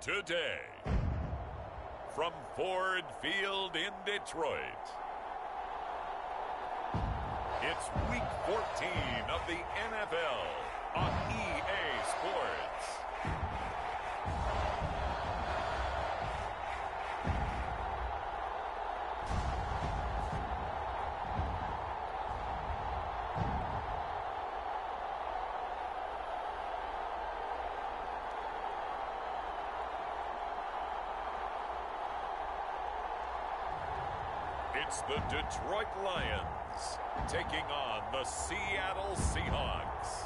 Today, from Ford Field in Detroit, it's week 14 of the NFL on EA Sports. It's the Detroit Lions taking on the Seattle Seahawks.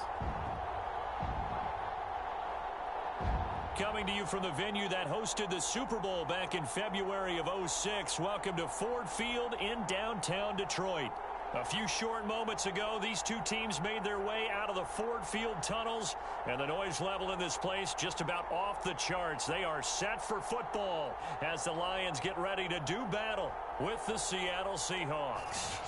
Coming to you from the venue that hosted the Super Bowl back in February of '06. Welcome to Ford Field in downtown Detroit. A few short moments ago, these two teams made their way out of the Ford Field tunnels, and the noise level in this place just about off the charts. They are set for football as the Lions get ready to do battle with the Seattle Seahawks.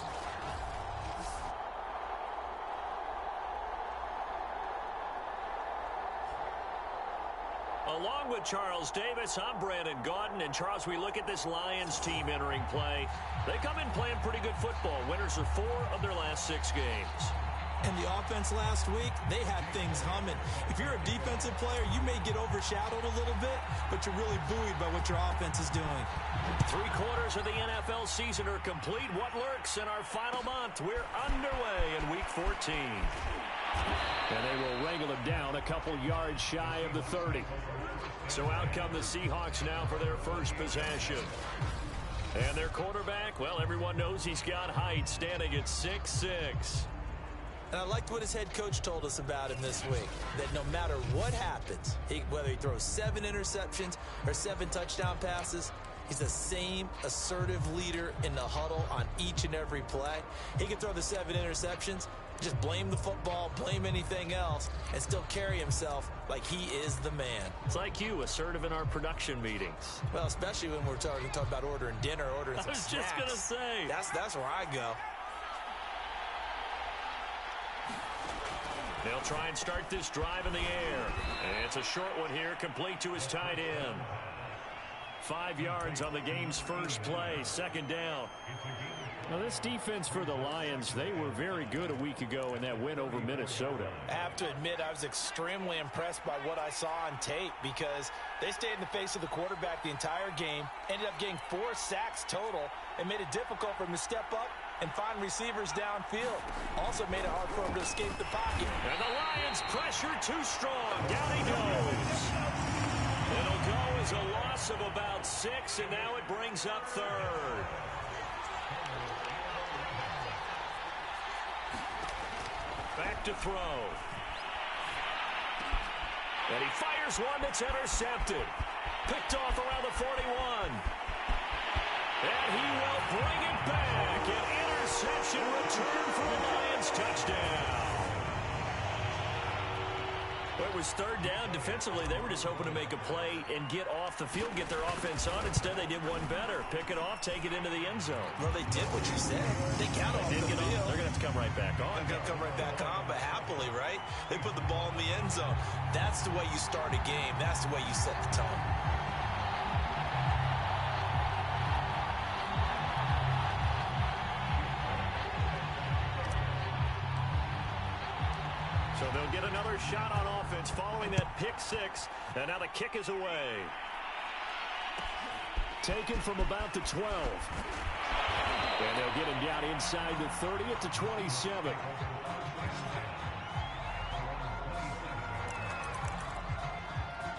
Along with Charles Davis, I'm Brandon Gaudin. And Charles, we look at this Lions team entering play. They come in playing pretty good football. Winners are 4 of their last 6 games. And the offense last week, they had things humming. If you're a defensive player, you may get overshadowed a little bit, but you're really buoyed by what your offense is doing. 3 quarters of the NFL season are complete. What lurks in our final month? We're underway in week 14. And they will wrangle him down a couple yards shy of the 30. So out come the Seahawks now for their first possession. And their quarterback, well, everyone knows he's got height, standing at 6'6". And I liked what his head coach told us about him this week, that no matter what happens, whether he throws 7 interceptions or 7 touchdown passes, he's the same assertive leader in the huddle on each and every play. He can throw the 7 interceptions, just blame the football, blame anything else, and still carry himself like he is the man. It's like you, assertive in our production meetings. Well, especially when we're talking about ordering dinner, ordering some snacks. I was just going to say. That's where I go. They'll try and start this drive in the air. And it's a short one here, complete to his tight end. 5 yards on the game's first play, 2nd down. Now, this defense for the Lions, they were very good a week ago in that win over Minnesota. I have to admit, I was extremely impressed by what I saw on tape because they stayed in the face of the quarterback the entire game, ended up getting 4 sacks total, and made it difficult for him to step up and find receivers downfield. Also made it hard for him to escape the pocket. And the Lions pressure too strong. Down he goes. It'll go as a loss of about 6, and now it brings up 3rd. Back to throw. And he fires one that's intercepted. Picked off around the 41. And he will bring it back. An interception return for a Lions touchdown. Well, it was 3rd down. Defensively, they were just hoping to make a play and get off the field, get their offense on. Instead, they did one better. Pick it off, take it into the end zone. Well, they did what you said. They got off the field. They're going to have to come right back on. They're going to come right back on, but happily, right? They put the ball in the end zone. That's the way you start a game. That's the way you set the tone. So they'll get another shot on offense following that pick 6. And now the kick is away. Taken from about the 12. And they'll get him down inside the 30 at the 27.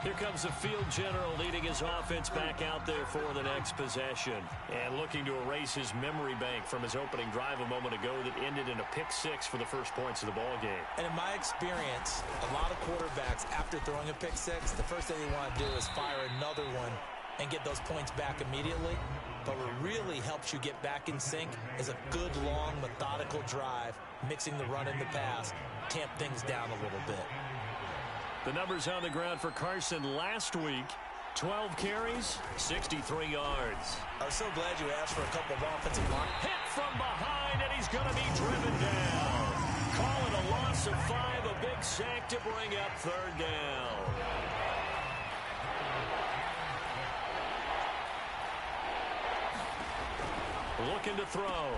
Here comes the field general leading his offense back out there for the next possession. And looking to erase his memory bank from his opening drive a moment ago that ended in a pick 6 for the first points of the ball game. And in my experience, a lot of quarterbacks, after throwing a pick 6, the first thing they want to do is fire another one and get those points back immediately. But what really helps you get back in sync is a good, long, methodical drive, mixing the run and the pass, tamp things down a little bit. The numbers on the ground for Carson last week. 12 carries, 63 yards. I was so glad you asked for a couple of offensive line. Hit from behind, and he's going to be driven down. Call it a loss of 5, a big sack to bring up 3rd down. Looking to throw.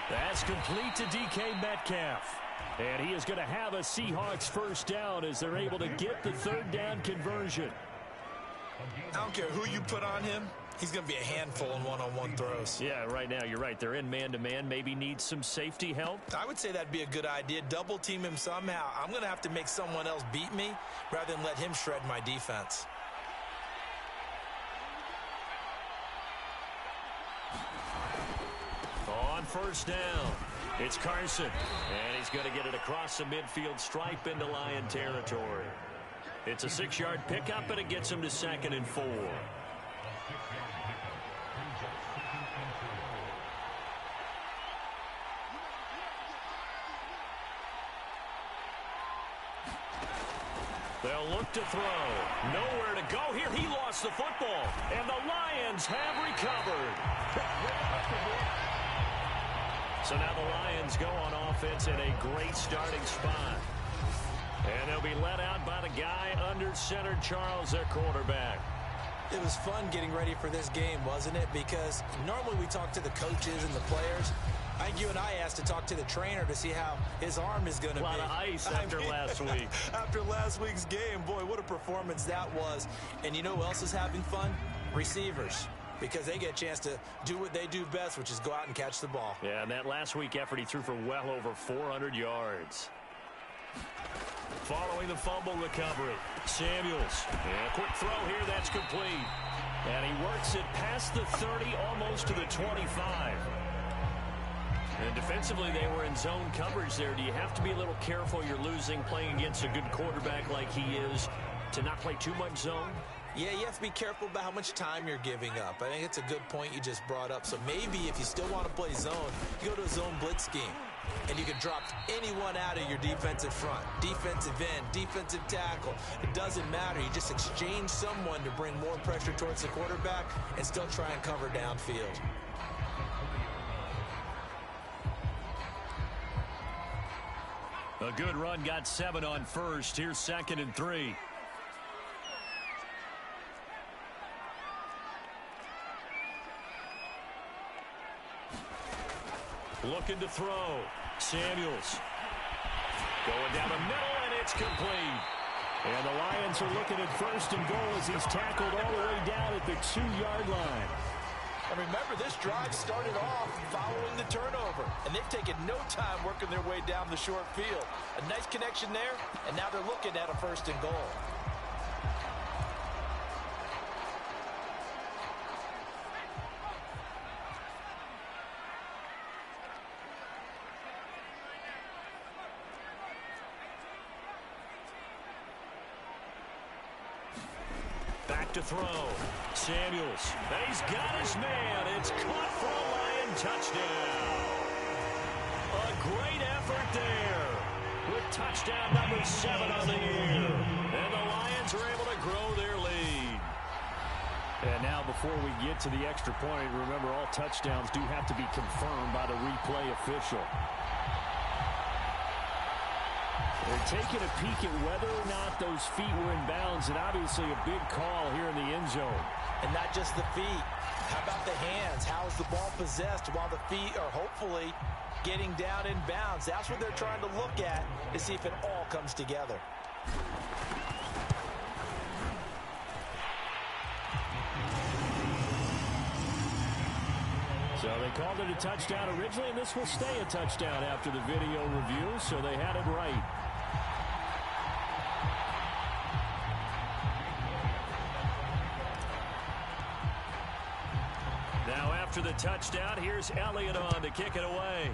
That's complete to DK Metcalf. And he is going to have a Seahawks first down as they're able to get the third down conversion. I don't care who you put on him. He's going to be a handful in one-on-one throws. Yeah, right now, you're right. They're in man-to-man. Maybe needs some safety help. I would say that'd be a good idea. Double team him somehow. I'm going to have to make someone else beat me rather than let him shred my defense. On first down, it's Carson. And he's going to get it across the midfield stripe into Lion territory. It's a 6-yard pickup, and it gets him to 2nd and 4. They'll look to throw. Nowhere to go here. He lost the football. And the Lions have recovered. So now the Lions go on offense in a great starting spot. And they'll be let out by the guy under center, Charles, their quarterback. It was fun getting ready for this game, wasn't it? Because normally we talk to the coaches and the players. I think you and I asked to talk to the trainer to see how his arm is going to be. A lot of ice after last week. After last week's game, boy, what a performance that was. And you know who else is having fun? Receivers. Because they get a chance to do what they do best, which is go out and catch the ball. Yeah, and that last week effort, he threw for well over 400 yards. Following the fumble recovery, Samuels. And a quick throw here, that's complete. And he works it past the 30, almost to the 25. And defensively, they were in zone coverage there. Do you have to be a little careful? You're losing, playing against a good quarterback like he is, to not play too much zone? Yeah, you have to be careful about how much time you're giving up. I think it's a good point you just brought up. So maybe if you still want to play zone, you go to a zone blitz scheme. And you can drop anyone out of your defensive front. Defensive end, defensive tackle. It doesn't matter. You just exchange someone to bring more pressure towards the quarterback and still try and cover downfield. A good run, got 7 on first. Here's 2nd and 3. Looking to throw. Samuels. Going down the middle, and it's complete. And the Lions are looking at 1st and goal as he's tackled all the way down at the 2-yard line. And remember, this drive started off following the turnover. And they've taken no time working their way down the short field. A nice connection there, and now they're looking at a 1st and goal. Back to throw. Samuels. And he's got his man. It's caught for a Lion touchdown. A great effort there. With touchdown number 7 on the year. And the Lions are able to grow their lead. And now before we get to the extra point, remember all touchdowns do have to be confirmed by the replay official. They're taking a peek at whether or not those feet were in bounds, and obviously a big call here in the end zone. And not just the feet. How about the hands? How is the ball possessed while the feet are hopefully getting down in bounds? That's what they're trying to look at to see if it all comes together. So they called it a touchdown originally, and this will stay a touchdown after the video review, so they had it right. Now after the touchdown, here's Elliott on to kick it away.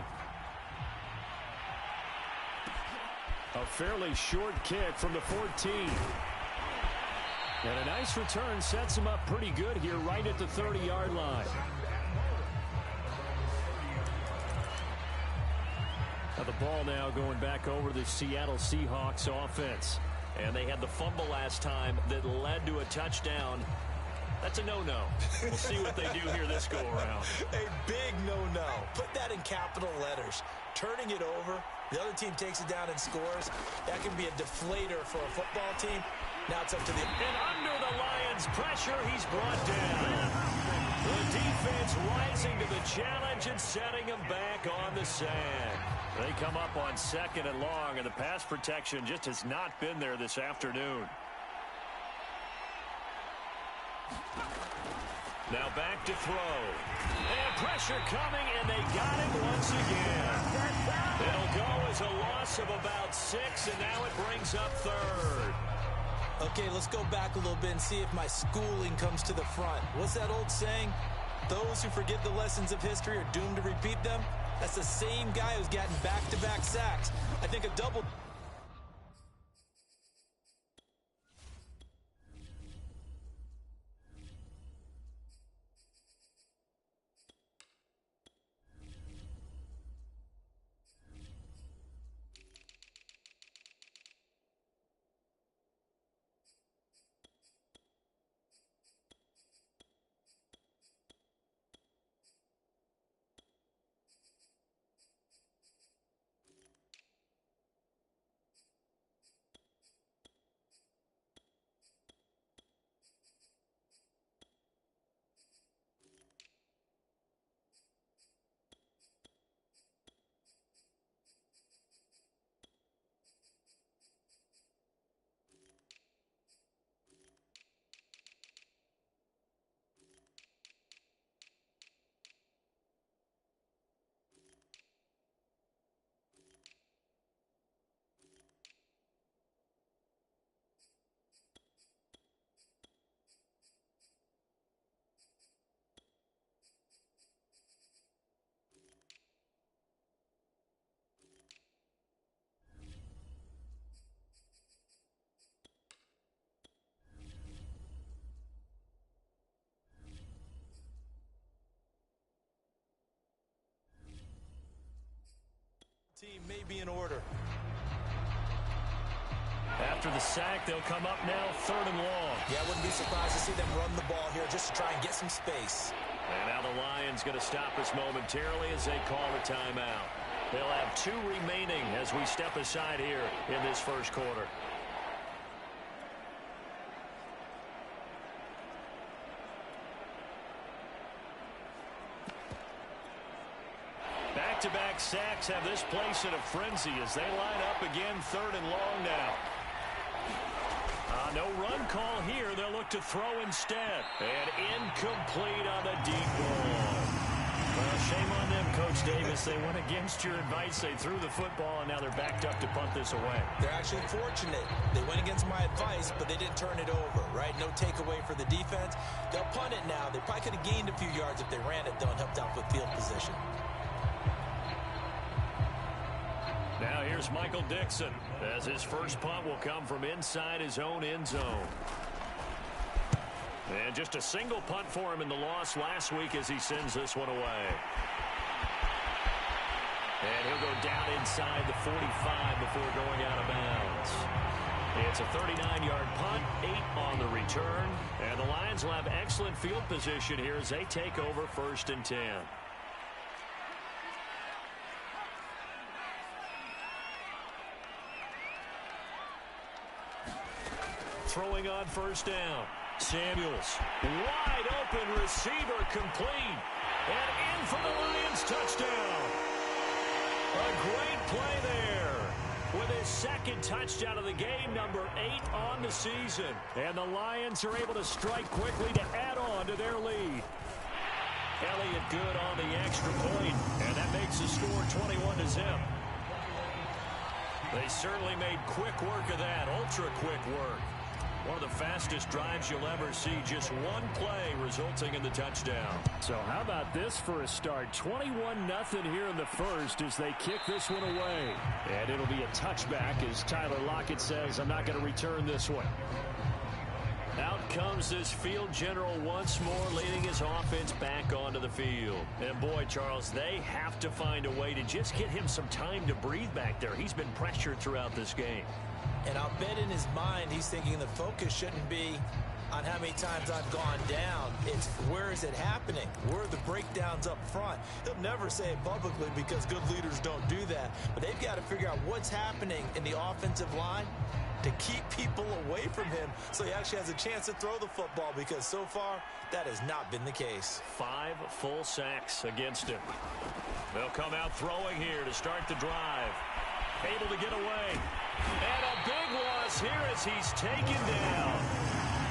A fairly short kick from the 14. And a nice return sets him up pretty good here right at the 30-yard line. Now the ball now going back over to the Seattle Seahawks offense. And they had the fumble last time that led to a touchdown. That's a no-no. We'll see what they do here this go-around. A big no-no. Put that in capital letters. Turning it over, the other team takes it down and scores. That can be a deflator for a football team. Now it's up to the... And under the Lions' pressure, he's brought down. The defense rising to the challenge and setting them back on the sand. They come up on 2nd and long, and the pass protection just has not been there this afternoon. Now back to throw. And pressure coming, and they got him once again. It'll go as a loss of about 6, and now it brings up 3rd. Okay, let's go back a little bit and see if my schooling comes to the front. What's that old saying? Those who forget the lessons of history are doomed to repeat them. That's the same guy who's gotten back-to-back sacks. I think a double... Team may be in order. After the sack, they'll come up now 3rd and long. Yeah, I wouldn't be surprised to see them run the ball here just to try and get some space. And now the Lions going to stop us momentarily as they call a timeout. They'll have 2 remaining as we step aside here in this first quarter. Back-to-back sacks have this place in a frenzy as they line up again 3rd and long now. No run call here. They'll look to throw instead. And incomplete on the deep ball. Well, shame on them, Coach Davis. They went against your advice. They threw the football, and now they're backed up to punt this away. They're actually fortunate. They went against my advice, but they didn't turn it over, right? No takeaway for the defense. They'll punt it now. They probably could have gained a few yards if they ran it, though, and helped out with field position. Now here's Michael Dixon as his first punt will come from inside his own end zone. And just a single punt for him in the loss last week as he sends this one away. And he'll go down inside the 45 before going out of bounds. It's a 39-yard punt, 8 on the return. And the Lions will have excellent field position here as they take over 1st and 10. Throwing on 1st down. Samuels, wide open receiver, complete. And in for the Lions touchdown. A great play there. With his 2nd touchdown of the game, number 8 on the season. And the Lions are able to strike quickly to add on to their lead. Elliott good on the extra point, and that makes the score 21-0. They certainly made quick work of that, ultra quick work. One of the fastest drives you'll ever see, just one play resulting in the touchdown. So how about this for a start? 21-0 here in the first as they kick this one away. And it'll be a touchback as Tyler Lockett says, I'm not going to return this one. Out comes this field general once more, leading his offense back onto the field. And boy, Charles, they have to find a way to just get him some time to breathe back there. He's been pressured throughout this game. And I'll bet in his mind he's thinking the focus shouldn't be, on how many times I've gone down. It's where is it happening? Where are the breakdowns up front? He'll never say it publicly because good leaders don't do that. But they've got to figure out what's happening in the offensive line to keep people away from him so he actually has a chance to throw the football, because so far that has not been the case. 5 full sacks against him. They'll come out throwing here to start the drive. Able to get away. And a big loss here as he's taken down.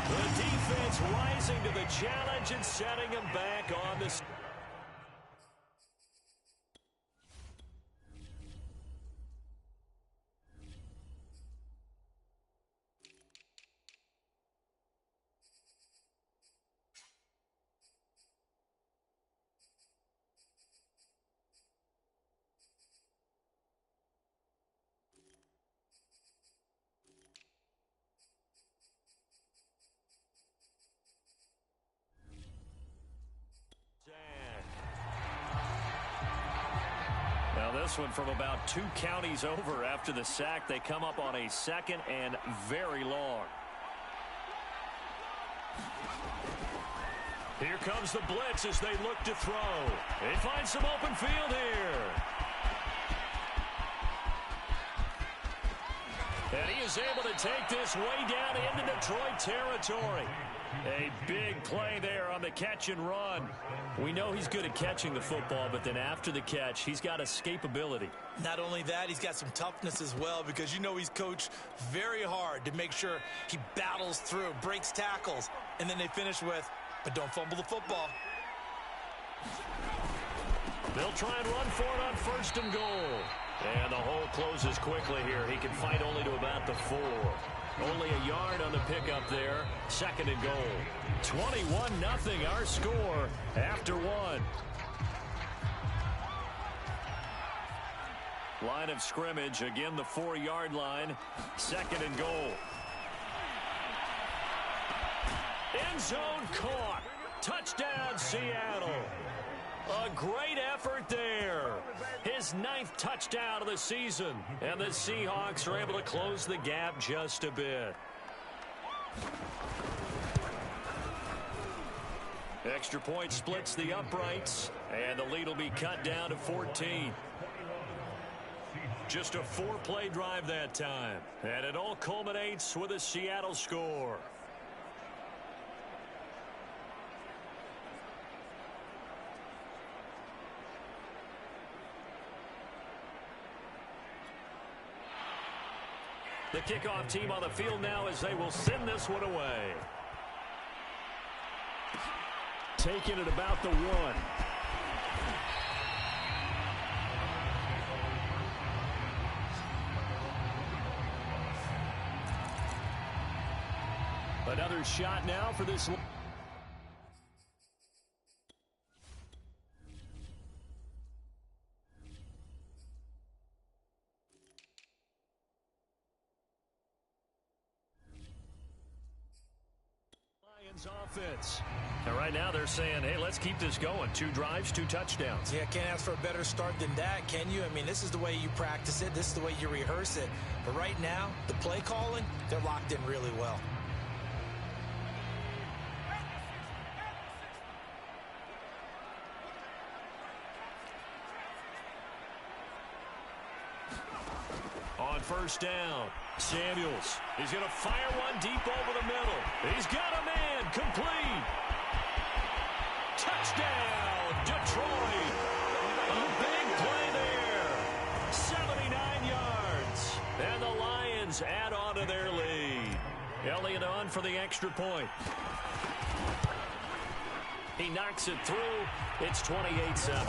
The defense rising to the challenge and setting him back on the... This one from about 2 counties over after the sack. They come up on a 2nd and very long. Here comes the blitz as they look to throw. They find some open field here. And he is able to take this way down into Detroit territory. A big play there on the catch and run. We know he's good at catching the football, but then after the catch, he's got escapability. Not only that, he's got some toughness as well, because you know he's coached very hard to make sure he battles through, breaks tackles, and then they finish with, but don't fumble the football. They'll try and run for it on 1st and goal. And the hole closes quickly here. He can fight only to about the 4. Only a yard on the pickup there. 2nd and goal. 21-0 our score after 1. Line of scrimmage, again the 4-yard line. 2nd and goal. End zone caught. Touchdown Seattle. A great effort there. His 9th touchdown of the season. And the Seahawks are able to close the gap just a bit. Extra point splits the uprights. And the lead will be cut down to 14. Just a 4-play drive that time. And it all culminates with a Seattle score. The kickoff team on the field now as they will send this one away. Taking it about the 1. Another shot now for this. Offense. And right now they're saying, hey, let's keep this going. 2 drives, 2 touchdowns. Yeah, can't ask for a better start than that, can you? I mean, this is the way you practice it. This is the way you rehearse it. But right now, the play calling, they're locked in really well. On 1st down, Samuels. He's going to fire one deep over the middle. He's got a man. Complete. Touchdown, Detroit. A big play there. 79 yards. And the Lions add on to their lead. Elliott on for the extra point. He knocks it through. It's 28-7.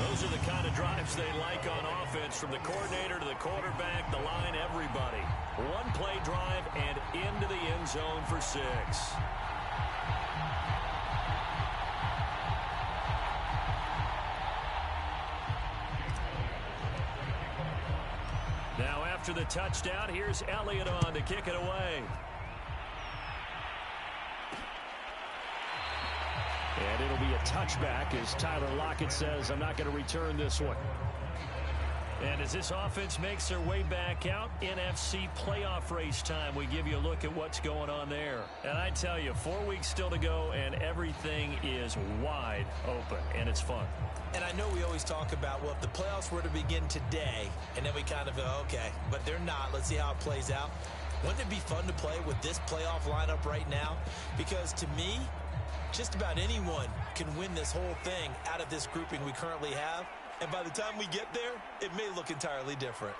Those are the kind of drives they like on offense, from the coordinator to the quarterback, the line, everybody. 1-play drive and into the end zone for 6. Now after the touchdown, here's Elliott on to kick it away. And it'll be a touchback as Tyler Lockett says, I'm not going to return this one. And as this offense makes their way back out, NFC playoff race time, we give you a look at what's going on there. And I tell you, 4 weeks still to go, and everything is wide open, and it's fun. And I know we always talk about, well, if the playoffs were to begin today, and then we kind of go, okay, but they're not. Let's see how it plays out. Wouldn't it be fun to play with this playoff lineup right now? Because to me, just about anyone can win this whole thing out of this grouping we currently have. And by the time we get there, it may look entirely different.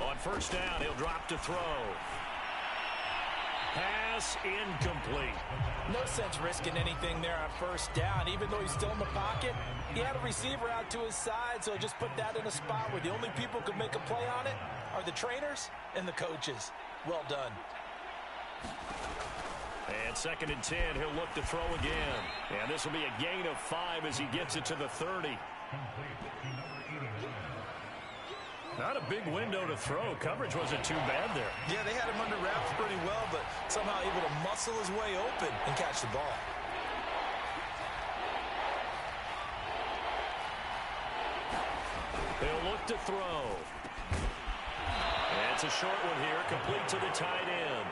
On first down, he'll drop to throw. Pass incomplete. No sense risking anything there on first down. Even though he's still in the pocket, he had a receiver out to his side, so just put that in a spot where the only people who can make a play on it are the trainers and the coaches. Well done. And 2nd and 10, he'll look to throw again. And this will be a gain of 5 as he gets it to the 30. Not a big window to throw. Coverage wasn't too bad there. Yeah, they had him under wraps pretty well, but somehow able to muscle his way open and catch the ball. He'll look to throw. And it's a short one here, complete to the tight end.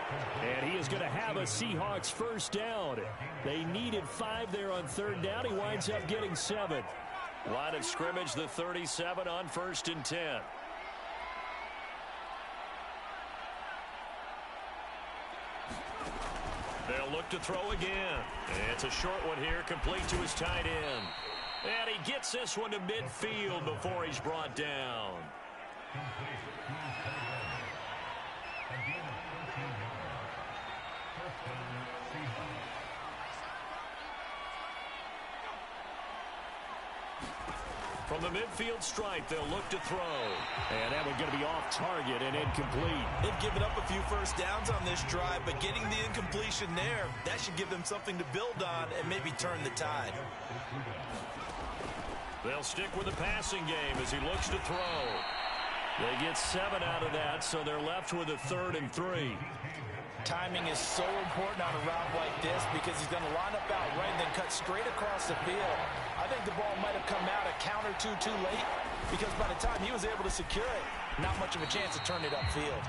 And he is going to have a Seahawks first down. They needed 5 there on 3rd down. He winds up getting 7. Line of scrimmage, the 37 on 1st and 10. They'll look to throw again. It's a short one here, complete to his tight end. And he gets this one to midfield before he's brought down. From the midfield stripe, they'll look to throw. And that one's going to be off target and incomplete. They've given up a few first downs on this drive, but getting the incompletion there, that should give them something to build on and maybe turn the tide. They'll stick with the passing game as he looks to throw. They get 7 out of that, so they're left with a 3rd and 3. Timing is so important on a route like this because he's going to line up out right and then cut straight across the field. I think the ball might have come out a count or two too late because by the time he was able to secure it, not much of a chance to turn it upfield.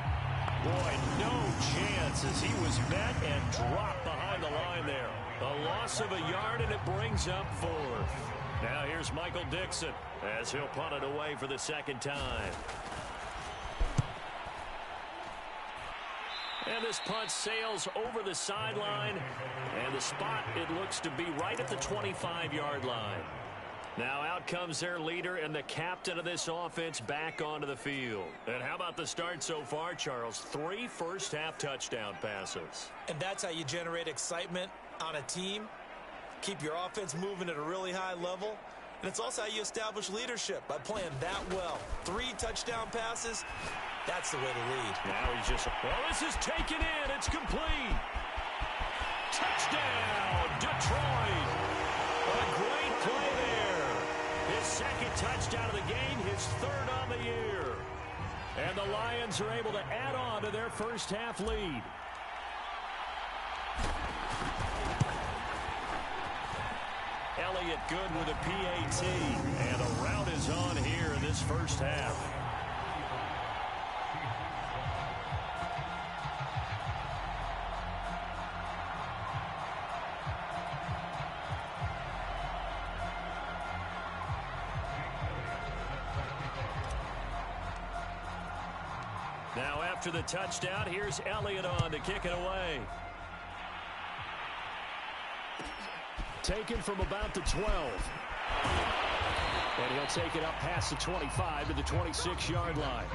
Boy, no chance as he was met and dropped behind the line there. A loss of a yard, and it brings up 4th. Now here's Michael Dixon as he'll punt it away for the 2nd time. And this punt sails over the sideline, and the spot, it looks to be right at the 25-yard line. Now out comes their leader and the captain of this offense back onto the field. And how about the start so far, Charles? 3 first-half touchdown passes. And that's how you generate excitement on a team. Keep your offense moving at a really high level. And it's also how you establish leadership by playing that well. 3 touchdown passes. That's the way to lead. Now he's just... Well, this is taken in. It's complete. Touchdown, Detroit. A great play there. His 2nd touchdown of the game, his 3rd on the year. And the Lions are able to add on to their first-half lead. Elliott good with a PAT. And the route is on here in this first half. Now after the touchdown, here's Elliott on to kick it away. Taken from about the 12. And he'll take it up past the 25 to the 26-yard line.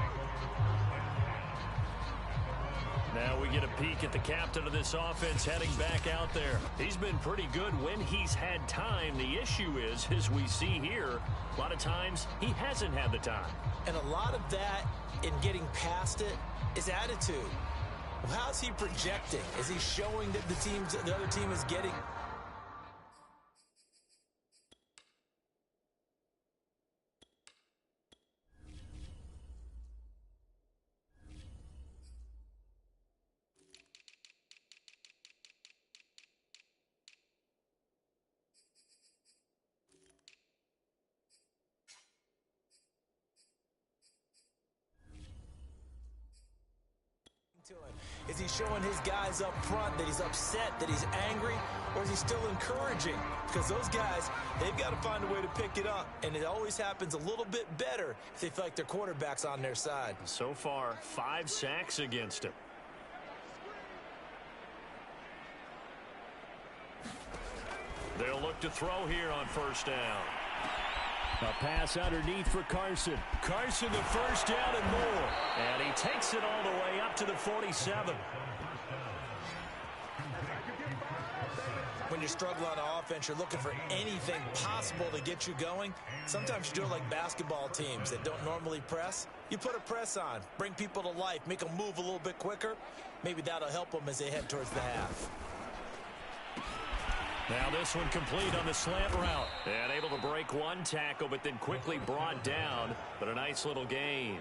Now we get a peek at the captain of this offense heading back out there. He's been pretty good when he's had time. The issue is, as we see here, a lot of times he hasn't had the time. And a lot of that in getting past it is attitude. How's he projecting? Is he showing that the other team is getting... Is he showing his guys up front that he's upset, that he's angry, or is he still encouraging? Because those guys, they've got to find a way to pick it up, and it always happens a little bit better if they feel like their quarterback's on their side. So far, 5 sacks against him. They'll look to throw here on first down. A pass underneath for Carson. Carson the first down and more. And he takes it all the way up to the 47. When you're struggling on offense, you're looking for anything possible to get you going. Sometimes you do it like basketball teams that don't normally press. You put a press on, bring people to life, make them move a little bit quicker. Maybe that'll help them as they head towards the half. Now this one complete on the slant route. And able to break one tackle, but then quickly brought down. But a nice little gain.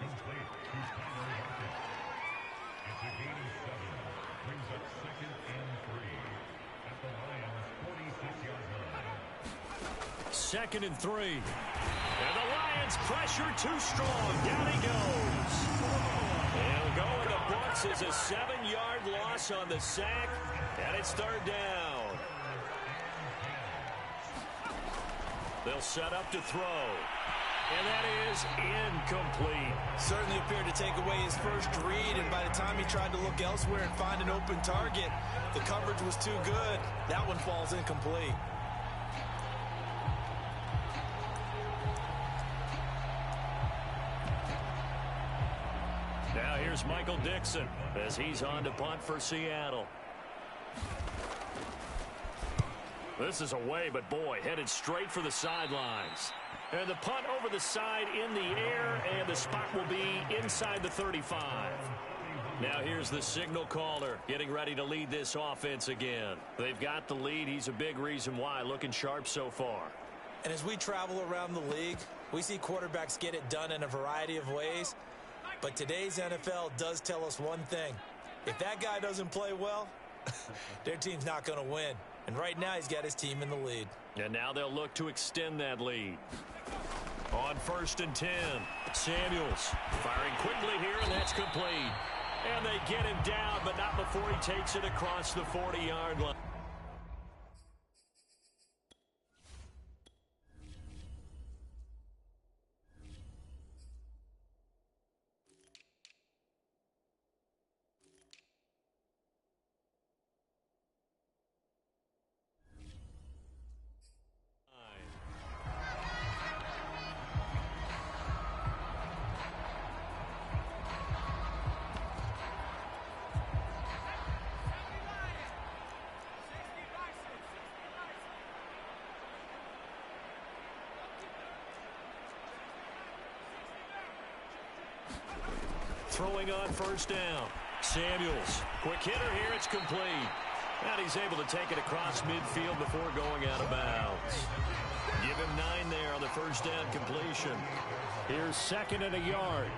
Second and 3. And the Lions pressure too strong. Down he goes. He'll go in the books as a 7-yard loss on the sack. And it's third down. They'll set up to throw. And that is incomplete. Certainly appeared to take away his first read, and by the time he tried to look elsewhere and find an open target, the coverage was too good. That one falls incomplete. Now here's Michael Dixon as he's on to punt for Seattle. This is away, but boy, headed straight for the sidelines. And the punt over the side in the air, and the spot will be inside the 35. Now here's the signal caller getting ready to lead this offense again. They've got the lead. He's a big reason why, looking sharp so far. And as we travel around the league, we see quarterbacks get it done in a variety of ways. But today's NFL does tell us one thing. If that guy doesn't play well, their team's not going to win. And right now, he's got his team in the lead. And now they'll look to extend that lead. On 1st and 10, Samuels firing quickly here, and that's complete. And they get him down, but not before he takes it across the 40-yard line. Throwing on first down. Samuels. Quick hitter here. It's complete. And he's able to take it across midfield before going out of bounds. Give him 9 there on the first down completion. Here's 2nd and a yard.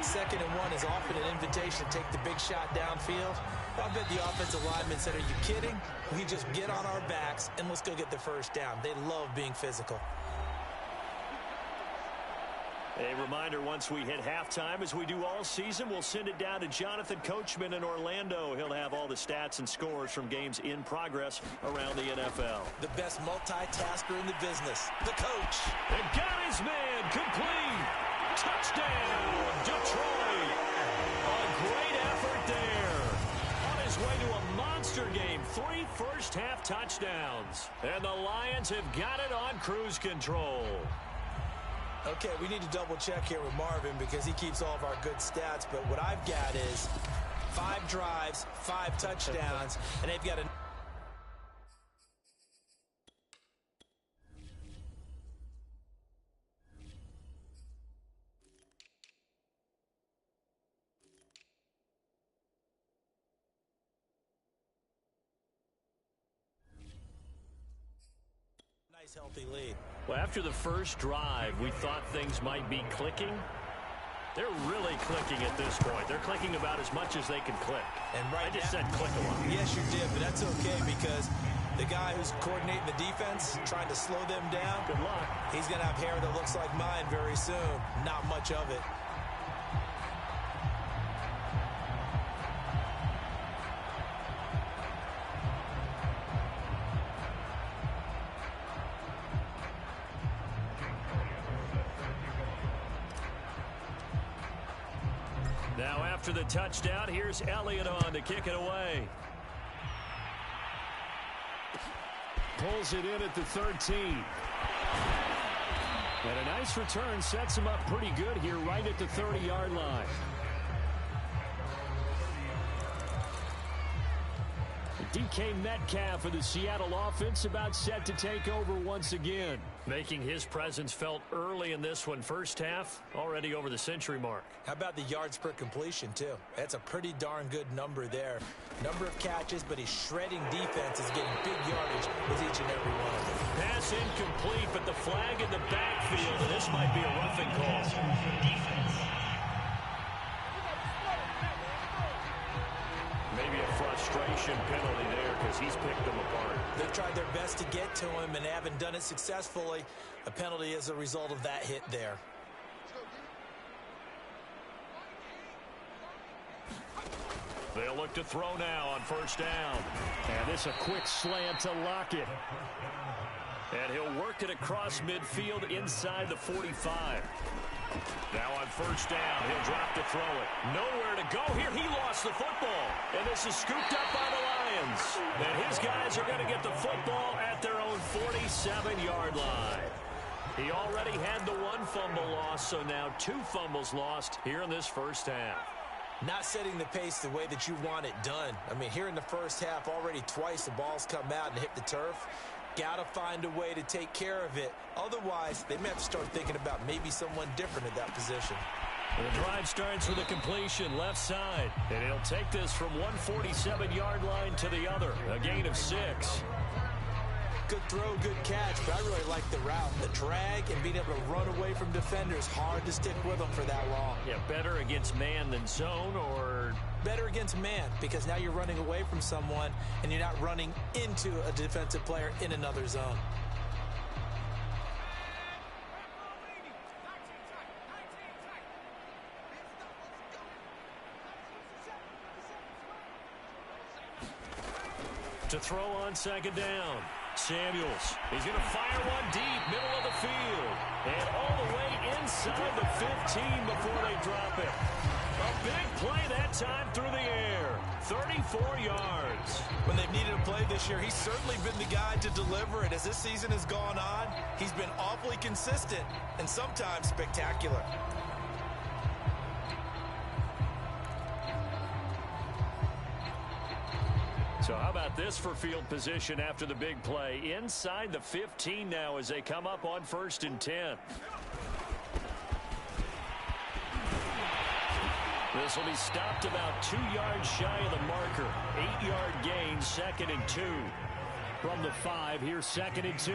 Second and 1 is often an invitation to take the big shot downfield. I bet the offensive lineman said, are you kidding? We just get on our backs and let's go get the first down. They love being physical. A reminder, once we hit halftime, as we do all season, we'll send it down to Jonathan Coachman in Orlando. He'll have all the stats and scores from games in progress around the NFL. The best multitasker in the business, the coach. And got his man complete. Touchdown, Detroit. A great effort there. On his way to a monster game, 3 first-half touchdowns. And the Lions have got it on cruise control. Okay, we need to double-check here with Marvin because he keeps all of our good stats. But what I've got is 5 drives, 5 touchdowns, and they've got a... Healthy lead. Well, after the first drive, we thought things might be clicking. They're really clicking at this point. They're clicking about as much as they can click. And right I just said click a lot. Yes, you did, but that's okay because the guy who's coordinating the defense, trying to slow them down, Good luck. he's going to have hair that looks like mine very soon. Not much of it. Now after the touchdown, here's Elliott on to kick it away. Pulls it in at the 13. And a nice return sets him up pretty good here right at the 30-yard line. DK Metcalf of the Seattle offense about set to take over once again. Making his presence felt early in this one. First half, already over the century mark. How about the yards per completion, too? That's a pretty darn good number there. Number of catches, but his shredding defense is getting big yardage with each and every one of them. Pass incomplete, but the flag in the backfield, and this might be a roughing call. Maybe a frustration penalty there because he's picked them apart. They've tried their best to get to him and haven't done it successfully. A penalty as a result of that hit there. They'll look to throw now on first down. And this a quick slant to Lockett. And he'll work it across midfield inside the 45. Now on first down, he'll drop to throw it. Nowhere to go here. He lost the football. And this is scooped up by the Lions. And his guys are going to get the football at their own 47-yard line. He already had the one fumble loss, so now two fumbles lost here in this first half. Not setting the pace the way that you want it done. I mean, here in the first half, already twice the ball's come out and hit the turf. Got to find a way to take care of it. Otherwise, they may have to start thinking about maybe someone different at that position. The drive starts with a completion left side. And he'll take this from 147-yard line to the other. A gain of 6. Good throw, good catch, but I really like the route. The drag and being able to run away from defenders. Hard to stick with them for that long. Yeah, better against man than zone, or better against man, because now you're running away from someone and you're not running into a defensive player in another zone. To throw on second down. Samuels, he's going to fire one deep, middle of the field. And all the way inside the 15 before they drop it. A big play that time through the air. 34 yards. When they've needed a play this year, he's certainly been the guy to deliver it. As this season has gone on, he's been awfully consistent and sometimes spectacular. So how about this for field position after the big play? Inside the 15 now as they come up on 1st and 10. This will be stopped about 2 yards shy of the marker. 8-yard gain, 2nd and 2. From the 5, here's 2nd and 2.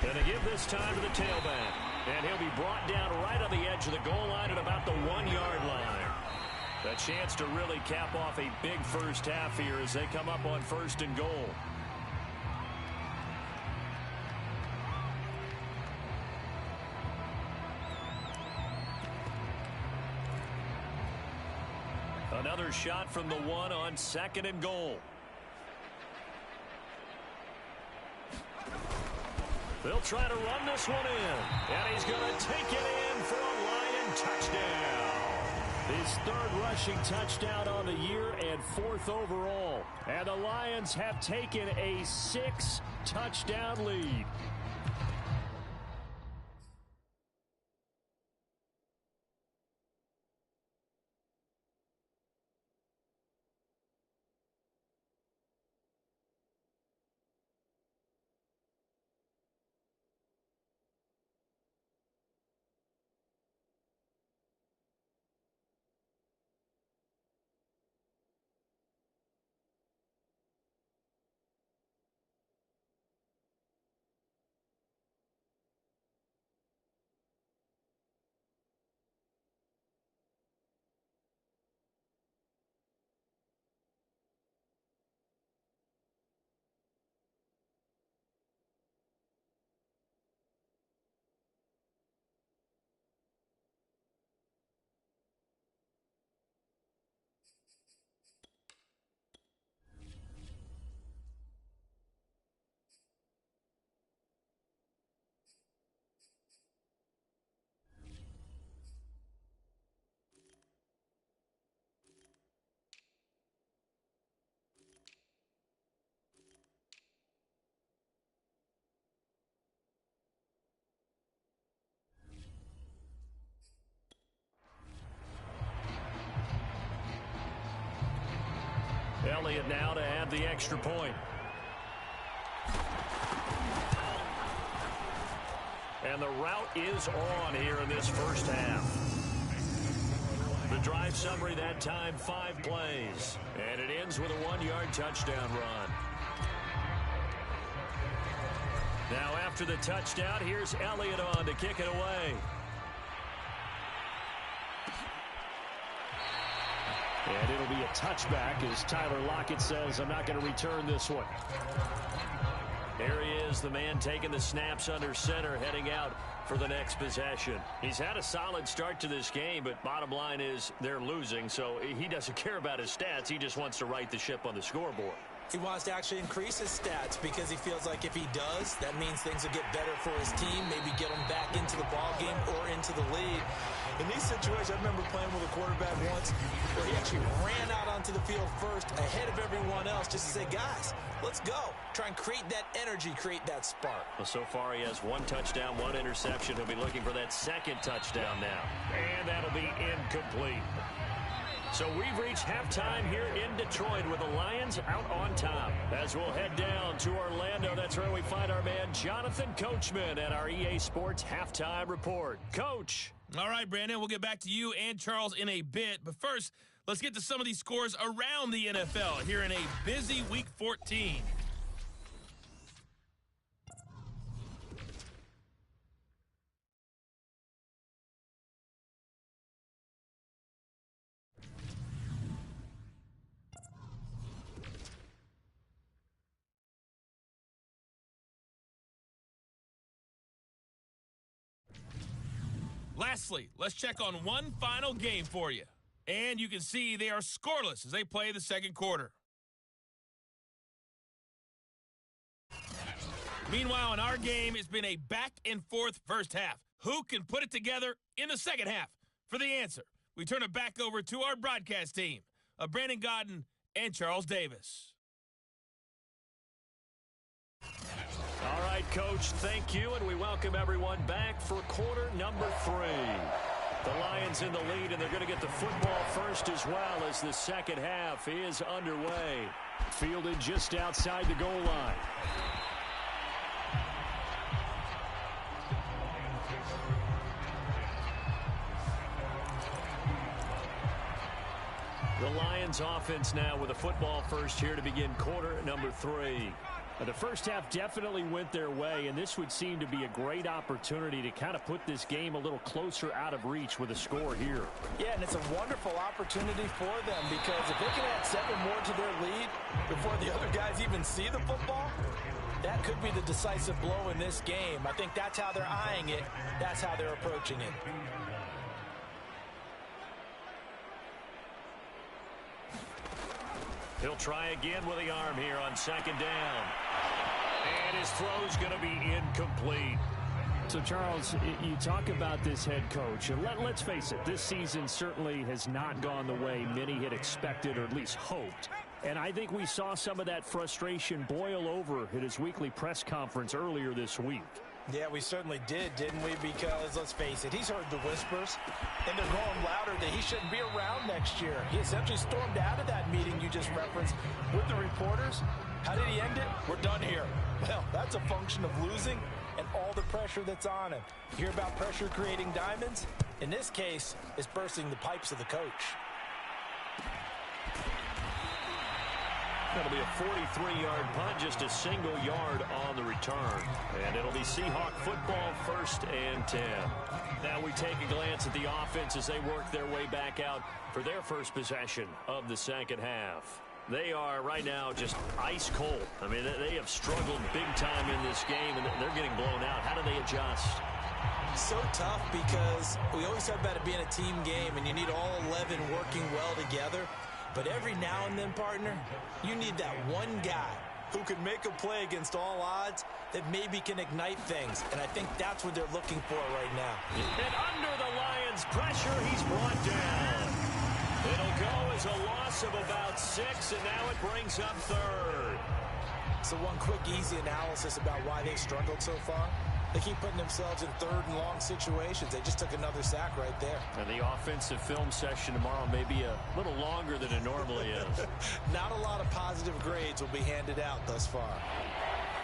Gonna give this time to the tailback. And he'll be brought down right on the edge of the goal line at about the 1-yard line. A chance to really cap off a big first half here as they come up on 1st and goal. Another shot from the 1 on 2nd and goal. They'll try to run this one in. And he's going to take it in for a Lion touchdown. His 3rd rushing touchdown on the year and 4th overall. And the Lions have taken a 6-touchdown lead. Elliott now to have the extra point. And the route is on here in this first half. The drive summary that time, 5 plays. And it ends with a 1-yard touchdown run. Now after the touchdown, here's Elliott on to kick it away. And it'll be a touchback as Tyler Lockett says, I'm not going to return this one. There he is, the man taking the snaps under center, heading out for the next possession. He's had a solid start to this game, but bottom line is they're losing, so he doesn't care about his stats. He just wants to right the ship on the scoreboard. He wants to actually increase his stats because he feels like if he does, that means things will get better for his team, maybe get him back into the ball game or into the lead. In these situations, I remember playing with a quarterback once where he actually ran out onto the field first ahead of everyone else just to say, guys, let's go. Try and create that energy, create that spark. Well, so far he has 1 touchdown, 1 interception. He'll be looking for that second touchdown now. And that'll be incomplete. So we've reached halftime here in Detroit with the Lions out on top. As we'll head down to Orlando, that's where we find our man Jonathan Coachman at our EA Sports Halftime Report. Coach. All right, Brandon, we'll get back to you and Charles in a bit. But first, let's get to some of these scores around the NFL here in a busy Week 14. Lastly, let's check on one final game for you. And you can see they are scoreless as they play the second quarter. Meanwhile, in our game, it's been a back-and-forth first half. Who can put it together in the second half? For the answer, we turn it back over to our broadcast team of Brandon Godden and Charles Davis. All right, Coach, thank you, and we welcome everyone back for quarter number 3. The Lions in the lead, and they're going to get the football first as well as the second half is underway. Fielded just outside the goal line. The Lions offense now with a football first here to begin quarter number 3. The first half definitely went their way, and this would seem to be a great opportunity to kind of put this game a little closer out of reach with a score here. Yeah, and it's a wonderful opportunity for them because if they can add 7 more to their lead before the other guys even see the football, that could be the decisive blow in this game. I think that's how they're eyeing it. That's how they're approaching it. He'll try again with the arm here on second down. And his throw's going to be incomplete. So, Charles, you talk about this head coach, and let's face it, this season certainly has not gone the way many had expected or at least hoped. And I think we saw some of that frustration boil over at his weekly press conference earlier this week. Yeah, we certainly did, didn't we? Because, let's face it, he's heard the whispers, and they're going louder that he shouldn't be around next year. He essentially stormed out of that meeting you just referenced with the reporters. How did he end it? We're done here. Well, that's a function of losing and all the pressure that's on him. You hear about pressure creating diamonds? In this case, it's bursting the pipes of the coach. That'll be a 43-yard punt, just a single yard on the return. And it'll be Seahawk football, 1st and 10. Now we take a glance at the offense as they work their way back out for their first possession of the second half. They are right now just ice cold. I mean, they have struggled big time in this game, and they're getting blown out. How do they adjust? So tough because we always talk about it being a team game, and you need all 11 working well together. But every now and then, partner, you need that one guy who can make a play against all odds that maybe can ignite things. And I think that's what they're looking for right now. And under the Lions' pressure, he's brought down. It'll go as a loss of about 6, and now it brings up 3rd. So one quick, easy analysis about why they've struggled so far. They keep putting themselves in third and long situations. They just took another sack right there. And the offensive film session tomorrow may be a little longer than it normally is. Not a lot of positive grades will be handed out thus far.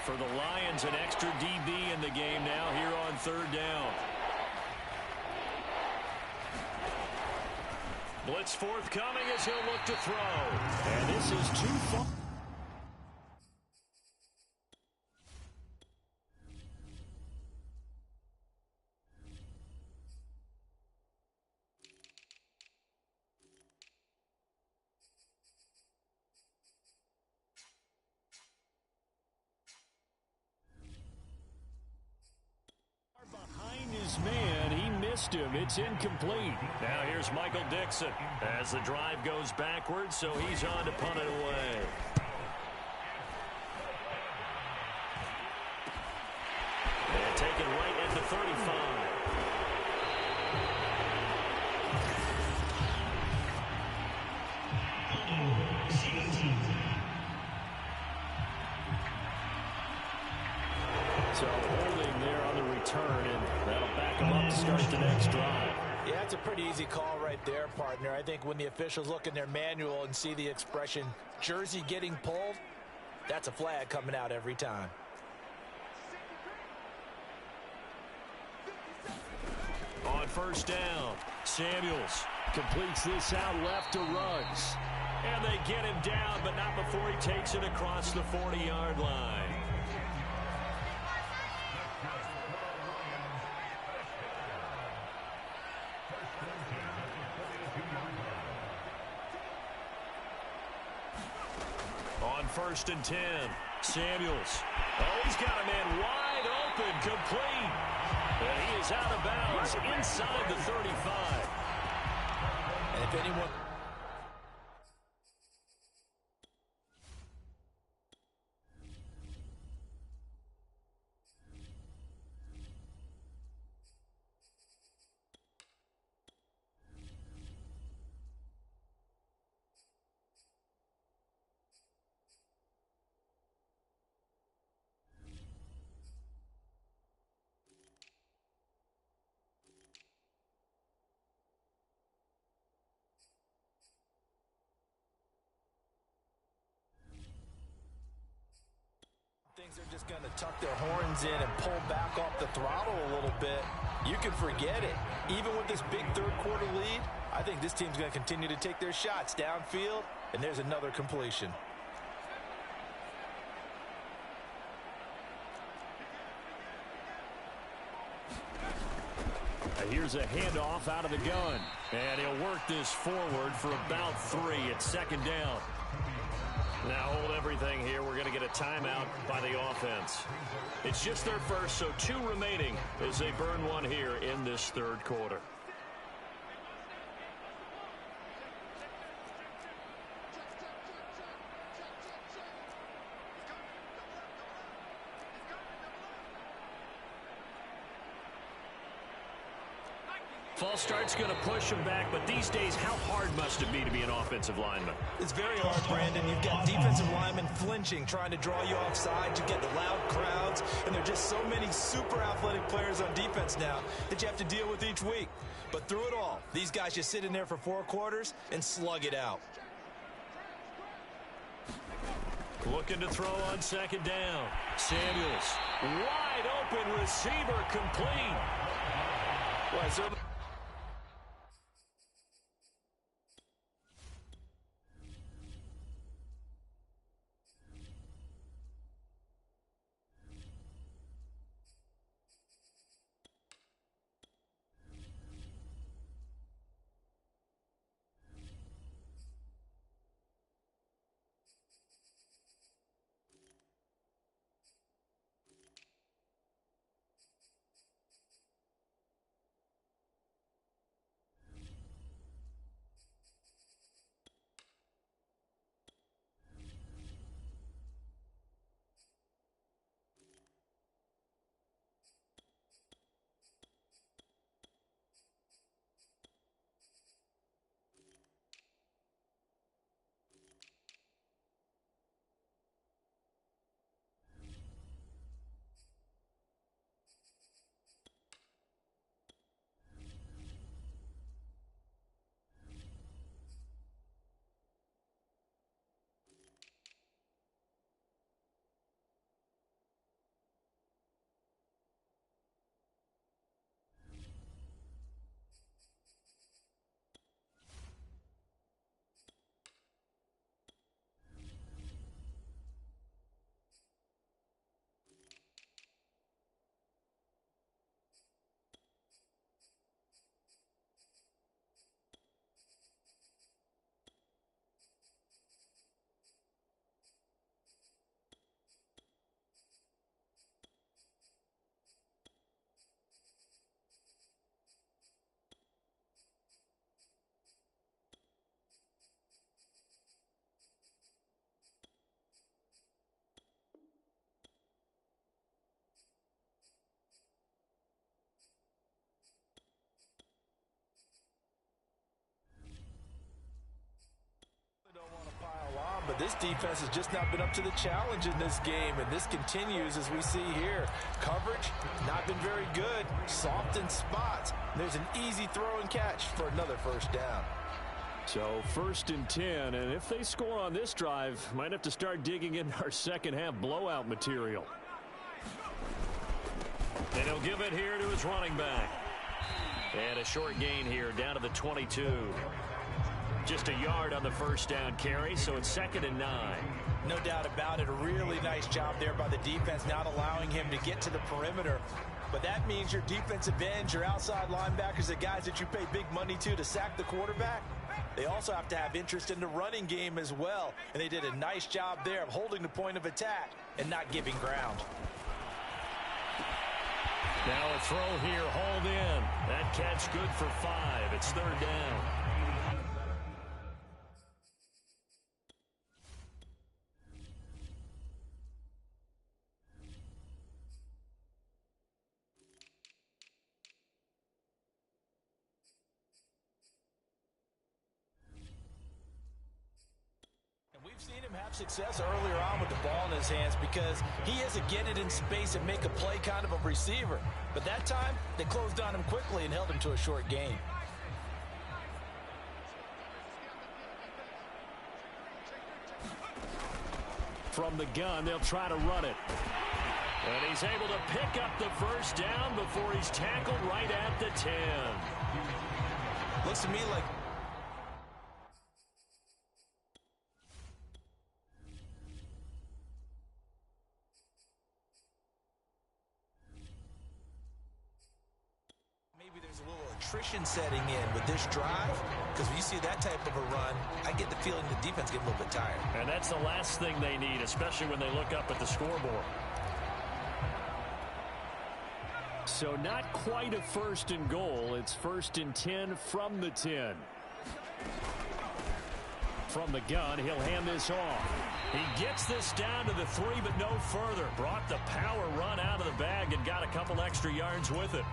For the Lions, an extra DB in the game now here on third down. Blitz forthcoming as he'll look to throw. And this is too far. Man, he missed him. It's incomplete. Now here's Michael Dixon as the drive goes backwards, so he's on to punt it away. And taken right at the 35. So holding there on the return, and that'll back him up to start the next drive. Yeah, it's a pretty easy call right there, partner. I think when the officials look in their manual and see the expression, jersey getting pulled, that's a flag coming out every time. On first down, Samuels Completes this out left to Ruggs. and they get him down, but not before he takes it across the 40-yard line. On first and 10, Samuels. Oh, he's got a man wide open, complete. And he is out of bounds inside the 35. And if anyone... Things are just going to tuck their horns in and pull back off the throttle a little bit, you can forget it. Even with this big third-quarter lead, I think this team's going to continue to take their shots downfield, and there's another completion. Here's a handoff out of the gun. And he'll work this forward for about 3 at second down. Now hold everything here. We're going to get a timeout by the offense. It's just their first, so 2 remaining as they burn one here in this third quarter. False start's going to push him back, but these days, how hard must it be to be an offensive lineman? It's very hard, Brandon. You've got defensive linemen flinching, trying to draw you off sides. You get the loud crowds, and there are just so many super athletic players on defense now that you have to deal with each week. But through it all, these guys just sit in there for 4 quarters and slug it out. Looking to throw on second down. Samuels, wide open receiver, complete. Well, certainly. this defense has just not been up to the challenge in this game, and this continues as we see here. Coverage, not been very good. Soft in spots. There's an easy throw and catch for another first down. So 1st and 10, and if they score on this drive, might have to start digging into our second half blowout material. And he'll give it here to his running back. And a short gain here down to the 22. Just a yard on the first down carry, so it's 2nd and 9. No doubt about it. A really nice job there by the defense, not allowing him to get to the perimeter. But that means your defensive ends, your outside linebackers, the guys that you pay big money to sack the quarterback, they also have to have interest in the running game as well. And they did a nice job there of holding the point of attack and not giving ground. Now a throw here, hauled in. That catch good for 5. It's 3rd down. We've seen him have success earlier on with the ball in his hands because he is a get it in space and make a play kind of a receiver. But that time, they closed on him quickly and held him to a short gain. From the gun, they'll try to run it. And he's able to pick up the first down before he's tackled right at the 10. Looks to me like there's a little attrition setting in with this drive, because when you see that type of a run, I get the feeling the defense get a little bit tired. And that's the last thing they need, especially when they look up at the scoreboard. So not quite a 1st and goal. It's 1st and 10 from the 10. From the gun, he'll hand this off. He gets this down to the 3, but no further. Brought the power run out of the bag and got a couple extra yards with it.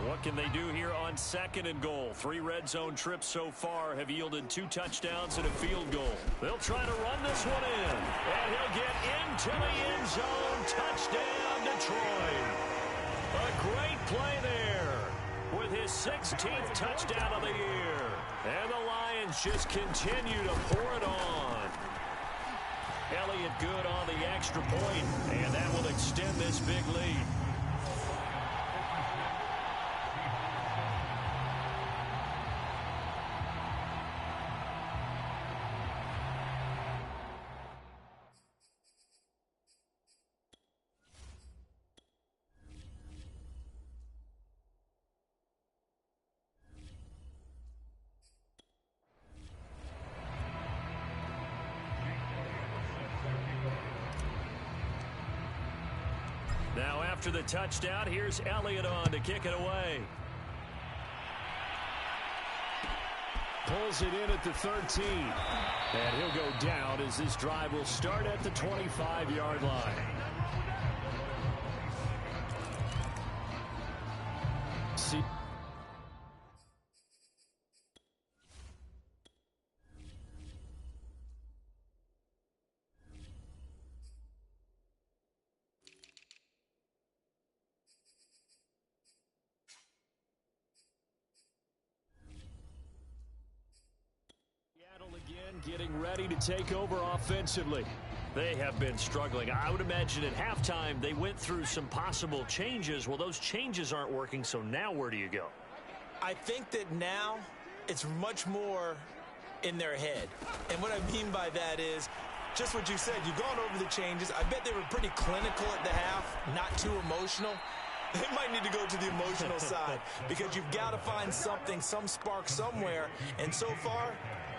What can they do here on 2nd and goal? 3 red zone trips so far have yielded 2 touchdowns and a field goal. They'll try to run this one in. And he'll get into the end zone. Touchdown, Detroit. A great play there with his 16th touchdown of the year. And the Lions just continue to pour it on. Elliott good on the extra point, and that will extend this big lead. Now after the touchdown, here's Elliott on to kick it away. Pulls it in at the 13. And he'll go down as this drive will start at the 25-yard line. Getting ready to take over offensively. They have been struggling. I would imagine at halftime they went through some possible changes. Well, those changes aren't working, so now where do you go? I think that now it's much more in their head. And what I mean by that is just what you said. You've gone over the changes. I bet they were pretty clinical at the half, not too emotional. They might need to go to the emotional side because you've got to find something, some spark somewhere. And so far,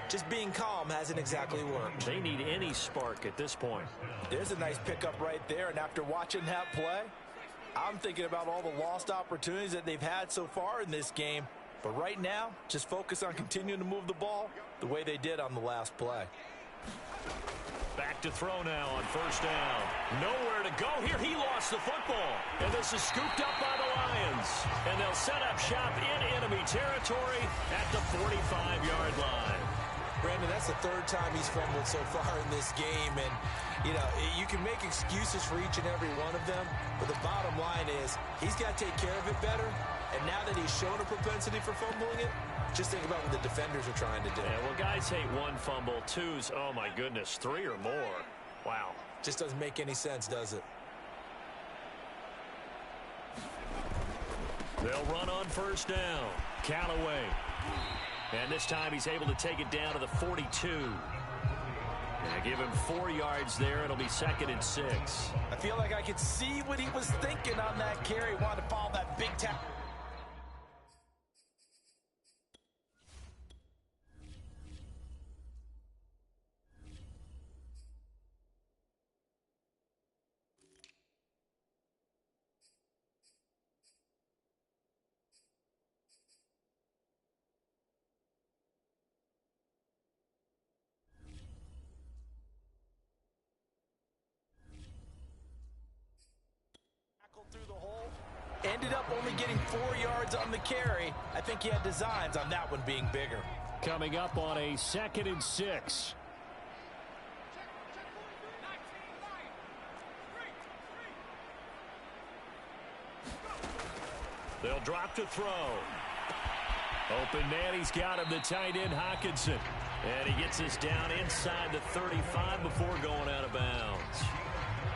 just being calm hasn't exactly worked. They need any spark at this point. There's a nice pickup right there, and after watching that play, I'm thinking about all the lost opportunities that they've had so far in this game. But right now, just focus on continuing to move the ball the way they did on the last play. Back to throw now on first down. Nowhere to go here. He lost the football. And this is scooped up by the Lions. And they'll set up shop in enemy territory at the 45-yard line. Brandon, that's the third time he's fumbled so far in this game. And, you know, you can make excuses for each and every one of them. But the bottom line is he's got to take care of it better. And now that he's shown a propensity for fumbling it, just think about what the defenders are trying to do. Yeah, well, guys hate one fumble, twos, oh my goodness, three or more. Wow. Just doesn't make any sense, does it? They'll run on first down. Callaway. And this time he's able to take it down to the 42. And give him 4 yards there. It'll be 2nd and 6. I feel like I could see what he was thinking on that carry. He wanted to follow that big tap. Through the hole, ended up only getting 4 yards on the carry. I think he had designs on that one being bigger. Coming up on a 2nd and 6. They'll drop to throw. Open man, he's got him, the tight end Hawkinson. And he gets us down inside the 35 before going out of bounds.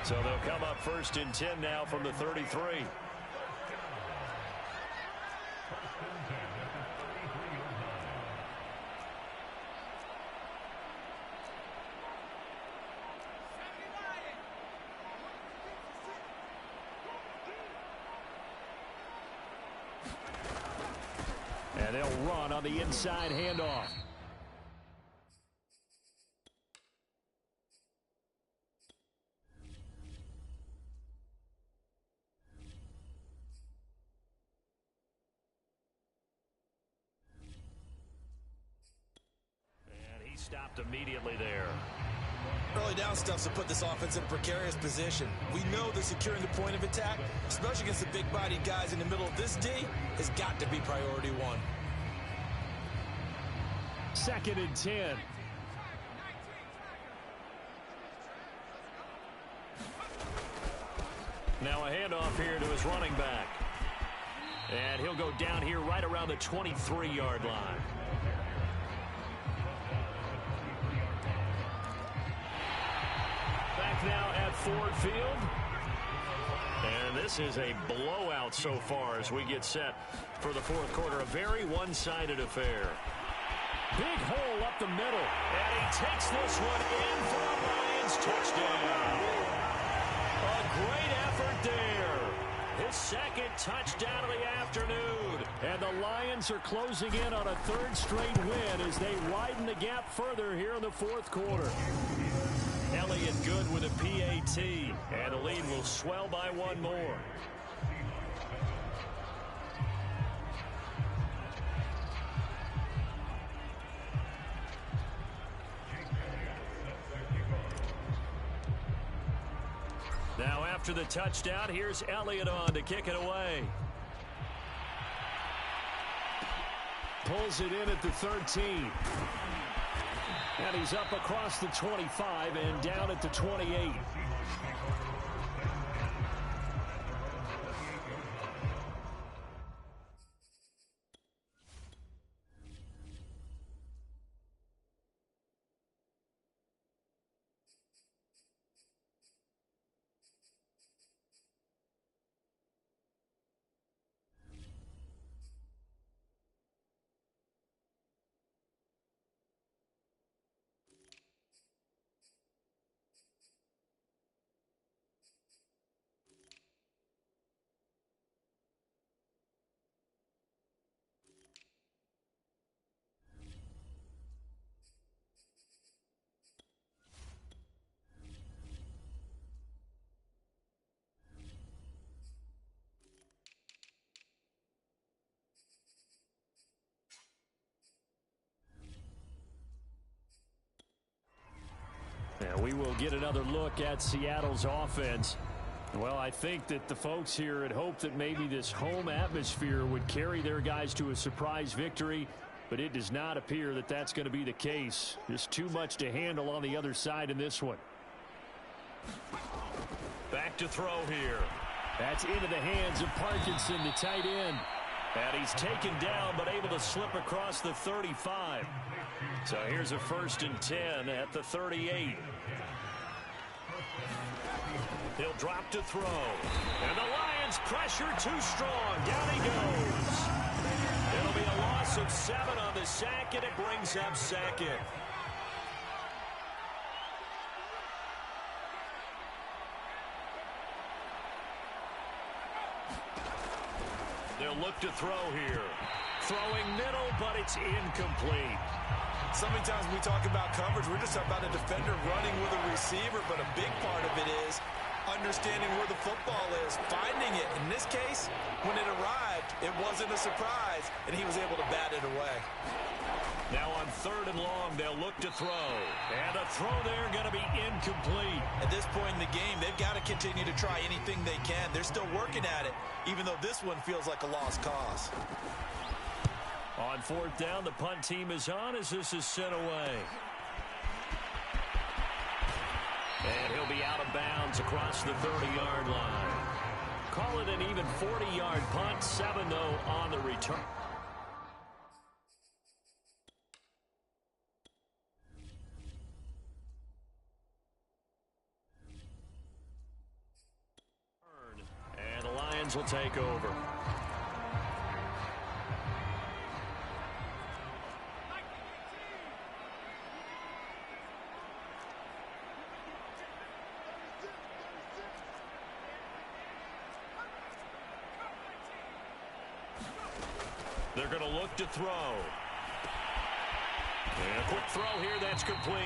So they'll come up 1st and 10 now from the 33. And they'll run on the inside handoff. Stopped immediately there. Early down stuffs to put this offense in a precarious position. We know that securing the point of attack, especially against the big-bodied guys in the middle of this D, has got to be priority one. 2nd and 10. Now a handoff here to his running back. And he'll go down here right around the 23-yard line. Now at Ford Field. And this is a blowout so far as we get set for the 4th quarter. A very one-sided affair. Big hole up the middle. And he takes this one in for the Lions touchdown. A great effort there. His 2nd touchdown of the afternoon. And the Lions are closing in on a 3rd straight win as they widen the gap further here in the 4th quarter. Elliott good with a PAT, and the lead will swell by 1 more. Now after the touchdown, here's Elliott on to kick it away. Pulls it in at the 13. And he's up across the 25 and down at the 28. And we will get another look at Seattle's offense. Well, I think that the folks here had hoped that maybe this home atmosphere would carry their guys to a surprise victory, but it does not appear that that's going to be the case. There's too much to handle on the other side in this one. Back to throw here. That's into the hands of Parkinson, the tight end. And he's taken down, but able to slip across the 35. So here's a 1st and 10 at the 38. He'll drop to throw. And the Lions pressure too strong. Down he goes. It'll be a loss of 7 on the sack, and it brings up 2nd. They'll look to throw here. Throwing middle, but it's incomplete. So many times when we talk about coverage, we're just talking about a defender running with a receiver, but a big part of it is understanding where the football is, finding it. In this case, when it arrived, it wasn't a surprise, and he was able to bat it away. Now on 3rd and long, they'll look to throw. And a throw there going to be incomplete. At this point in the game, they've got to continue to try anything they can. They're still working at it, even though this one feels like a lost cause. On 4th down, the punt team is on as this is sent away. And he'll be out of bounds across the 30-yard line. Call it an even 40-yard punt, 7-0 on the return. And the Lions will take over. They're going to look to throw. And a quick throw here, that's complete.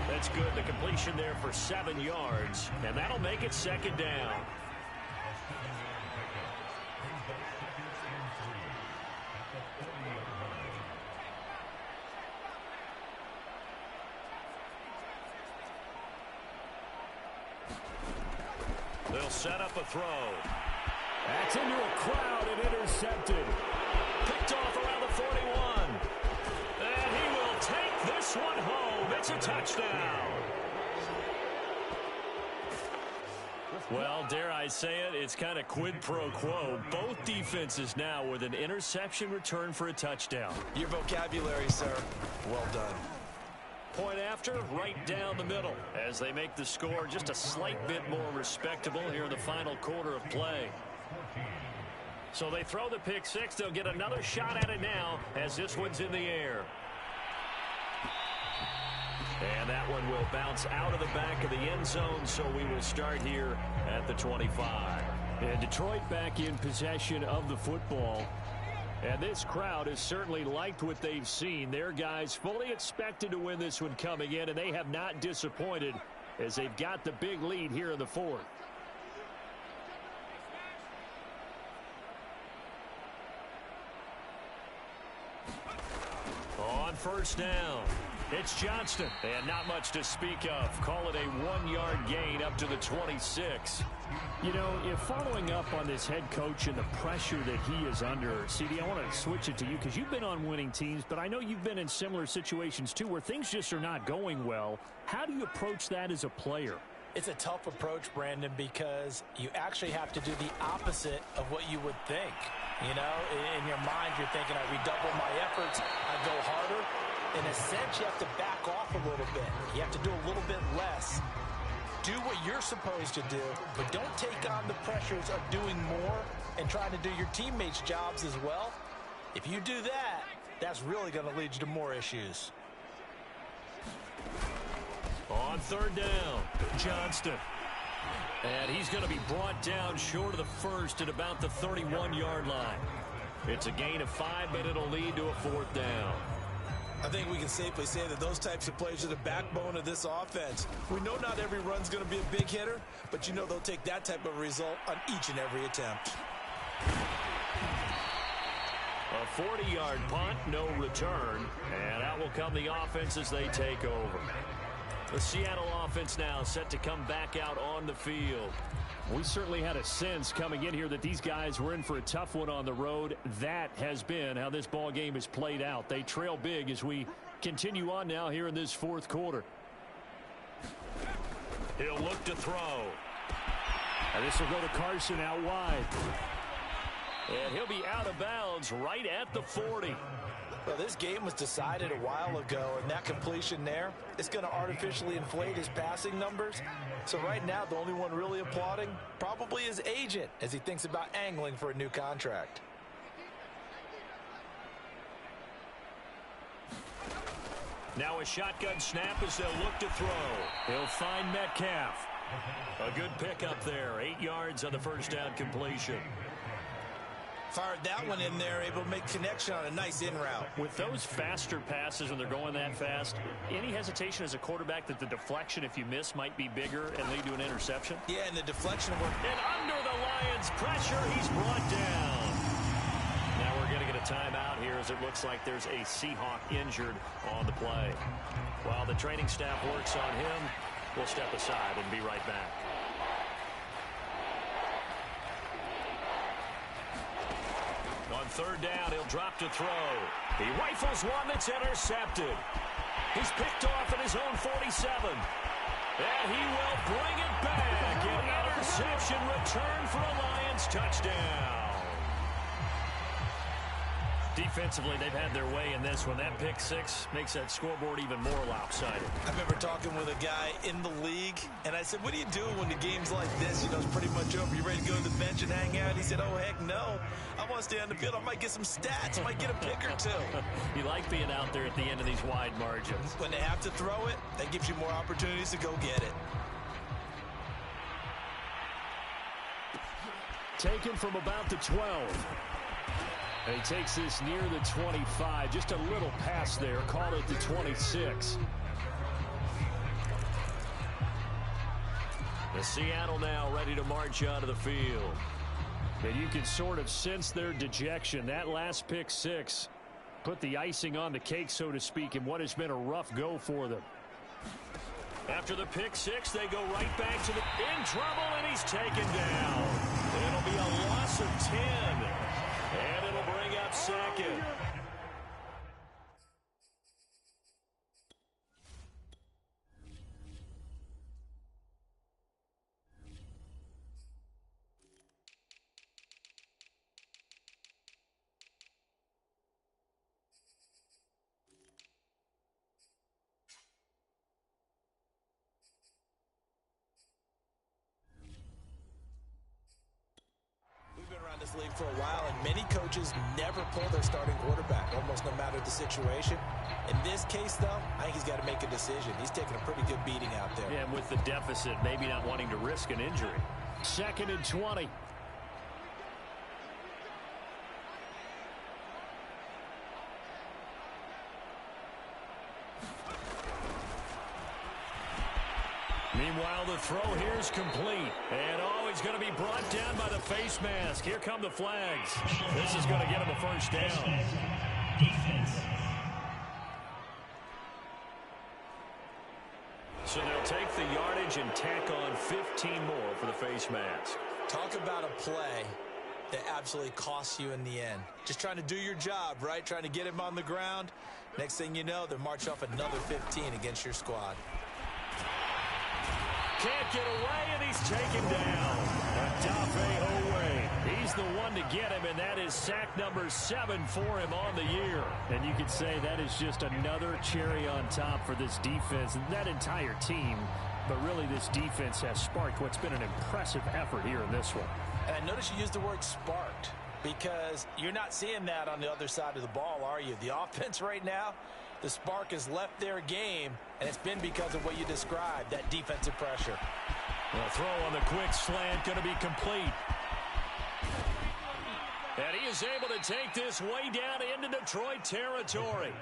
That's good. The completion there for 7 yards. And that'll make it 2nd down. They'll set up a throw. That's into a crowd and intercepted. Picked off around the 41. And he will take this one home. It's a touchdown. Well, dare I say it, it's kind of quid pro quo. Both defenses now with an interception return for a touchdown. Your vocabulary, sir. Well done. Point after, right down the middle, as they make the score just a slight bit more respectable here in the final quarter of play. So they throw the pick six. They'll get another shot at it now as this one's in the air. And that one will bounce out of the back of the end zone, so we will start here at the 25. And Detroit back in possession of the football. And this crowd has certainly liked what they've seen. Their guys fully expected to win this one coming in, and they have not disappointed as they've got the big lead here in the 4th. On 1st down, it's Johnston. And not much to speak of. Call it a 1-yard gain up to the 26. You know, if following up on this head coach and the pressure that he is under, CD, I want to switch it to you because you've been on winning teams, but I know you've been in similar situations too where things just are not going well. How do you approach that as a player? It's a tough approach, Brandon, because you actually have to do the opposite of what you would think. You know, in your mind, you're thinking, I redouble my efforts, I go harder. In a sense, you have to back off a little bit. You have to do a little bit less. Do what you're supposed to do, but don't take on the pressures of doing more and trying to do your teammates' jobs as well. If you do that, that's really going to lead you to more issues. On 3rd down, Johnston. And he's going to be brought down short of the first at about the 31-yard line. It's a gain of 5, but it'll lead to a 4th down. I think we can safely say that those types of plays are the backbone of this offense. We know not every run's going to be a big hitter, but you know they'll take that type of result on each and every attempt. A 40-yard punt, no return, and out will come the offense as they take over. The Seattle offense now set to come back out on the field. We certainly had a sense coming in here that these guys were in for a tough one on the road. That has been how this ball game has played out. They trail big as we continue on now here in this fourth quarter. He'll look to throw. And this will go to Carson out wide. And he'll be out of bounds right at the 40. Well, this game was decided a while ago, and that completion there, it's going to artificially inflate his passing numbers. So right now, the only one really applauding probably his agent as he thinks about angling for a new contract. Now a shotgun snap as they'll look to throw. He'll find Metcalf. A good pickup there. 8 yards on the first down completion. Fired that one in there, able to make connection on a nice in route. With those faster passes when they're going that fast, any hesitation as a quarterback that the deflection, if you miss, might be bigger and lead to an interception? Yeah, and the deflection work. And under the Lions' pressure, he's brought down. Now we're going to get a timeout here as it looks like there's a Seahawk injured on the play. While the training staff works on him, we'll step aside and be right back. On third down, he'll drop to throw. He rifles one that's intercepted. He's picked off at his own 47. And he will bring it back. An interception return for a Lions touchdown. Defensively, they've had their way in this one. That pick six makes that scoreboard even more lopsided. I remember talking with a guy in the league, and I said, what do you do when the game's like this? You know, it's pretty much over. You ready to go to the bench and hang out? He said, oh, heck no. I want to stay on the field. I might get some stats. I might get a pick or two. You like being out there at the end of these wide margins. When they have to throw it, that gives you more opportunities to go get it. Taken from about the 12. And he takes this near the 25. Just a little pass there. Call it the 26. The Seattle now ready to march onto the field. And you can sort of sense their dejection. That last pick six put the icing on the cake, so to speak, in what has been a rough go for them. After the pick six, they go right back to the in trouble, and he's taken down. It'll be a loss of 10. And it'll bring up second. This league for a while, and many coaches never pull their starting quarterback, almost no matter the situation. In this case, though, I think he's got to make a decision. He's taking a pretty good beating out there. Yeah, and with the deficit, maybe not wanting to risk an injury. 2nd and 20. Meanwhile, the throw here is complete. And he's going to be brought down by the face mask. Here come the flags. This is going to get him a first down. So they'll take the yardage and tack on 15 more for the face mask. Talk about a play that absolutely costs you in the end. Just trying to do your job, right? Trying to get him on the ground. Next thing you know, they're marching off another 15 against your squad. Can't get away, and he's taken down. Odafe Owe. He's the one to get him, and that is sack number 7 for him on the year. And you could say that is just another cherry on top for this defense and that entire team. But really, this defense has sparked what's been an impressive effort here in this one. And I noticed you used the word sparked because you're not seeing that on the other side of the ball, are you? The offense right now, the spark has left their game, and it's been because of what you described, that defensive pressure. The throw on the quick slant going to be complete. And he is able to take this way down into Detroit territory.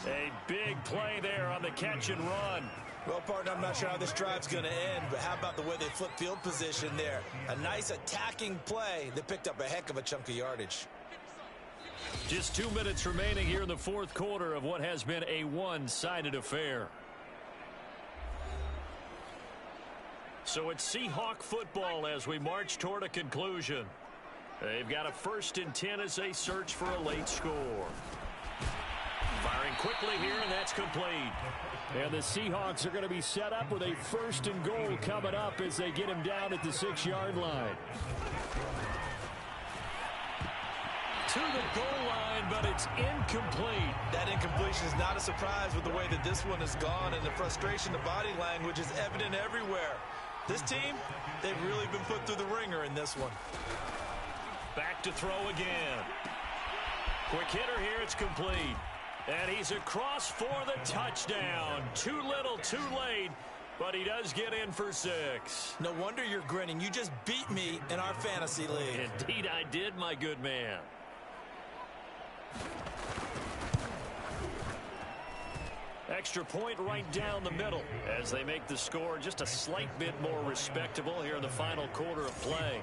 A big play there on the catch and run. Well, partner, I'm not sure how this drive's going to end, but how about the way they flip field position there? A nice attacking play that picked up a heck of a chunk of yardage. Just 2 minutes remaining here in the fourth quarter of what has been a one-sided affair. So it's Seahawk football as we march toward a conclusion. They've got a 1st and 10 as they search for a late score. Firing quickly here, and that's complete. And the Seahawks are going to be set up with a 1st and goal coming up as they get him down at the 6-yard line. To the goal line, but it's incomplete. That incompletion is not a surprise with the way that this one has gone, and the frustration, the body language is evident everywhere. This team, they've really been put through the ringer in this one. Back to throw again. Quick hitter here, it's complete. And he's across for the touchdown. Too little, too late, but he does get in for 6. No wonder you're grinning. You just beat me in our fantasy league. Indeed I did, my good man. Extra point right down the middle as they make the score just a slight bit more respectable here in the final quarter of play.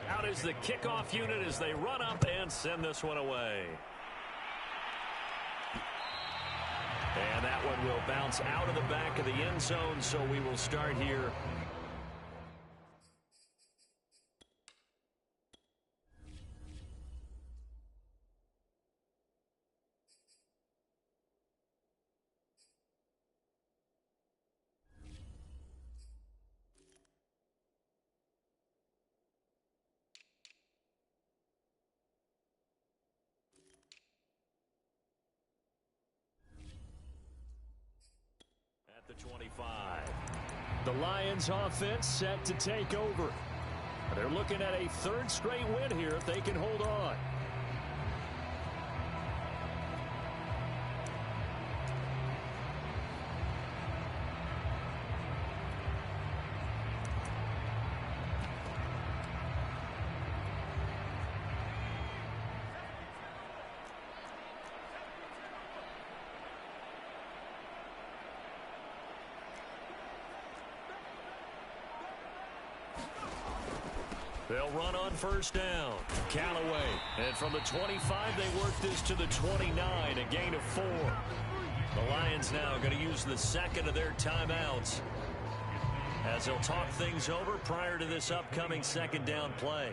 Out is the kickoff unit as they run up and send this one away. And that one will bounce out of the back of the end zone, so we will start here. The 25. The Lions offense set to take over. They're looking at a 3rd straight win here if they can hold on. They'll run on 1st down. Callaway. And from the 25, they work this to the 29, a gain of 4. The Lions now going to use the 2nd of their timeouts as they'll talk things over prior to this upcoming 2nd down play.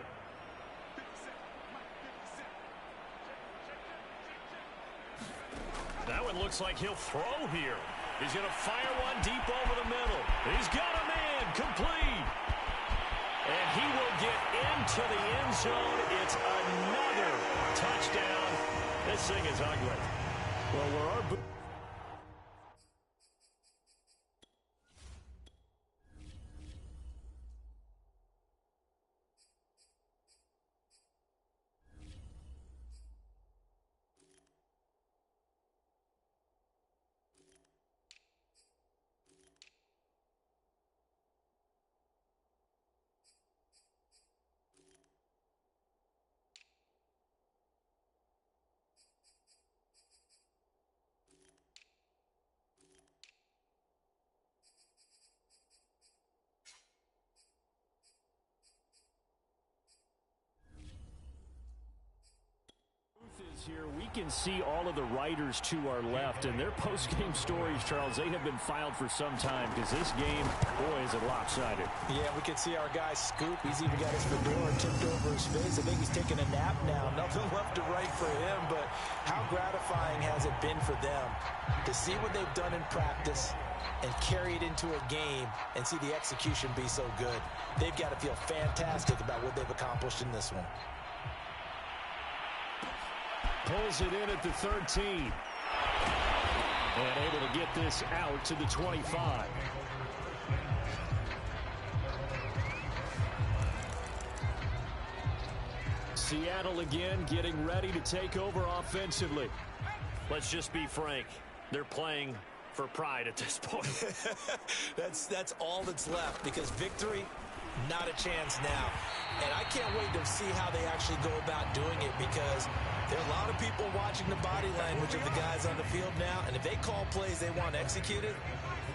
That one looks like he'll throw here. He's going to fire one deep over the middle. He's got a man complete. And he will get into the end zone. It's another touchdown. This thing is ugly. Well, where our here, we can see all of the writers to our left, and their post-game stories, Charles, they have been filed for some time because this game, boy, is it lopsided. Yeah, we can see our guy Scoop. He's even got his fedora tipped over his face. I think he's taking a nap now. Nothing left to write for him, but how gratifying has it been for them to see what they've done in practice and carry it into a game and see the execution be so good. They've got to feel fantastic about what they've accomplished in this one. Pulls it in at the 13. And able to get this out to the 25. Seattle again getting ready to take over offensively. Let's just be frank. They're playing for pride at this point. That's all that's left, because victory, not a chance now. And I can't wait to see how they actually go about doing it, because there are a lot of people watching the body language of the guys on the field now, and if they call plays they want executed,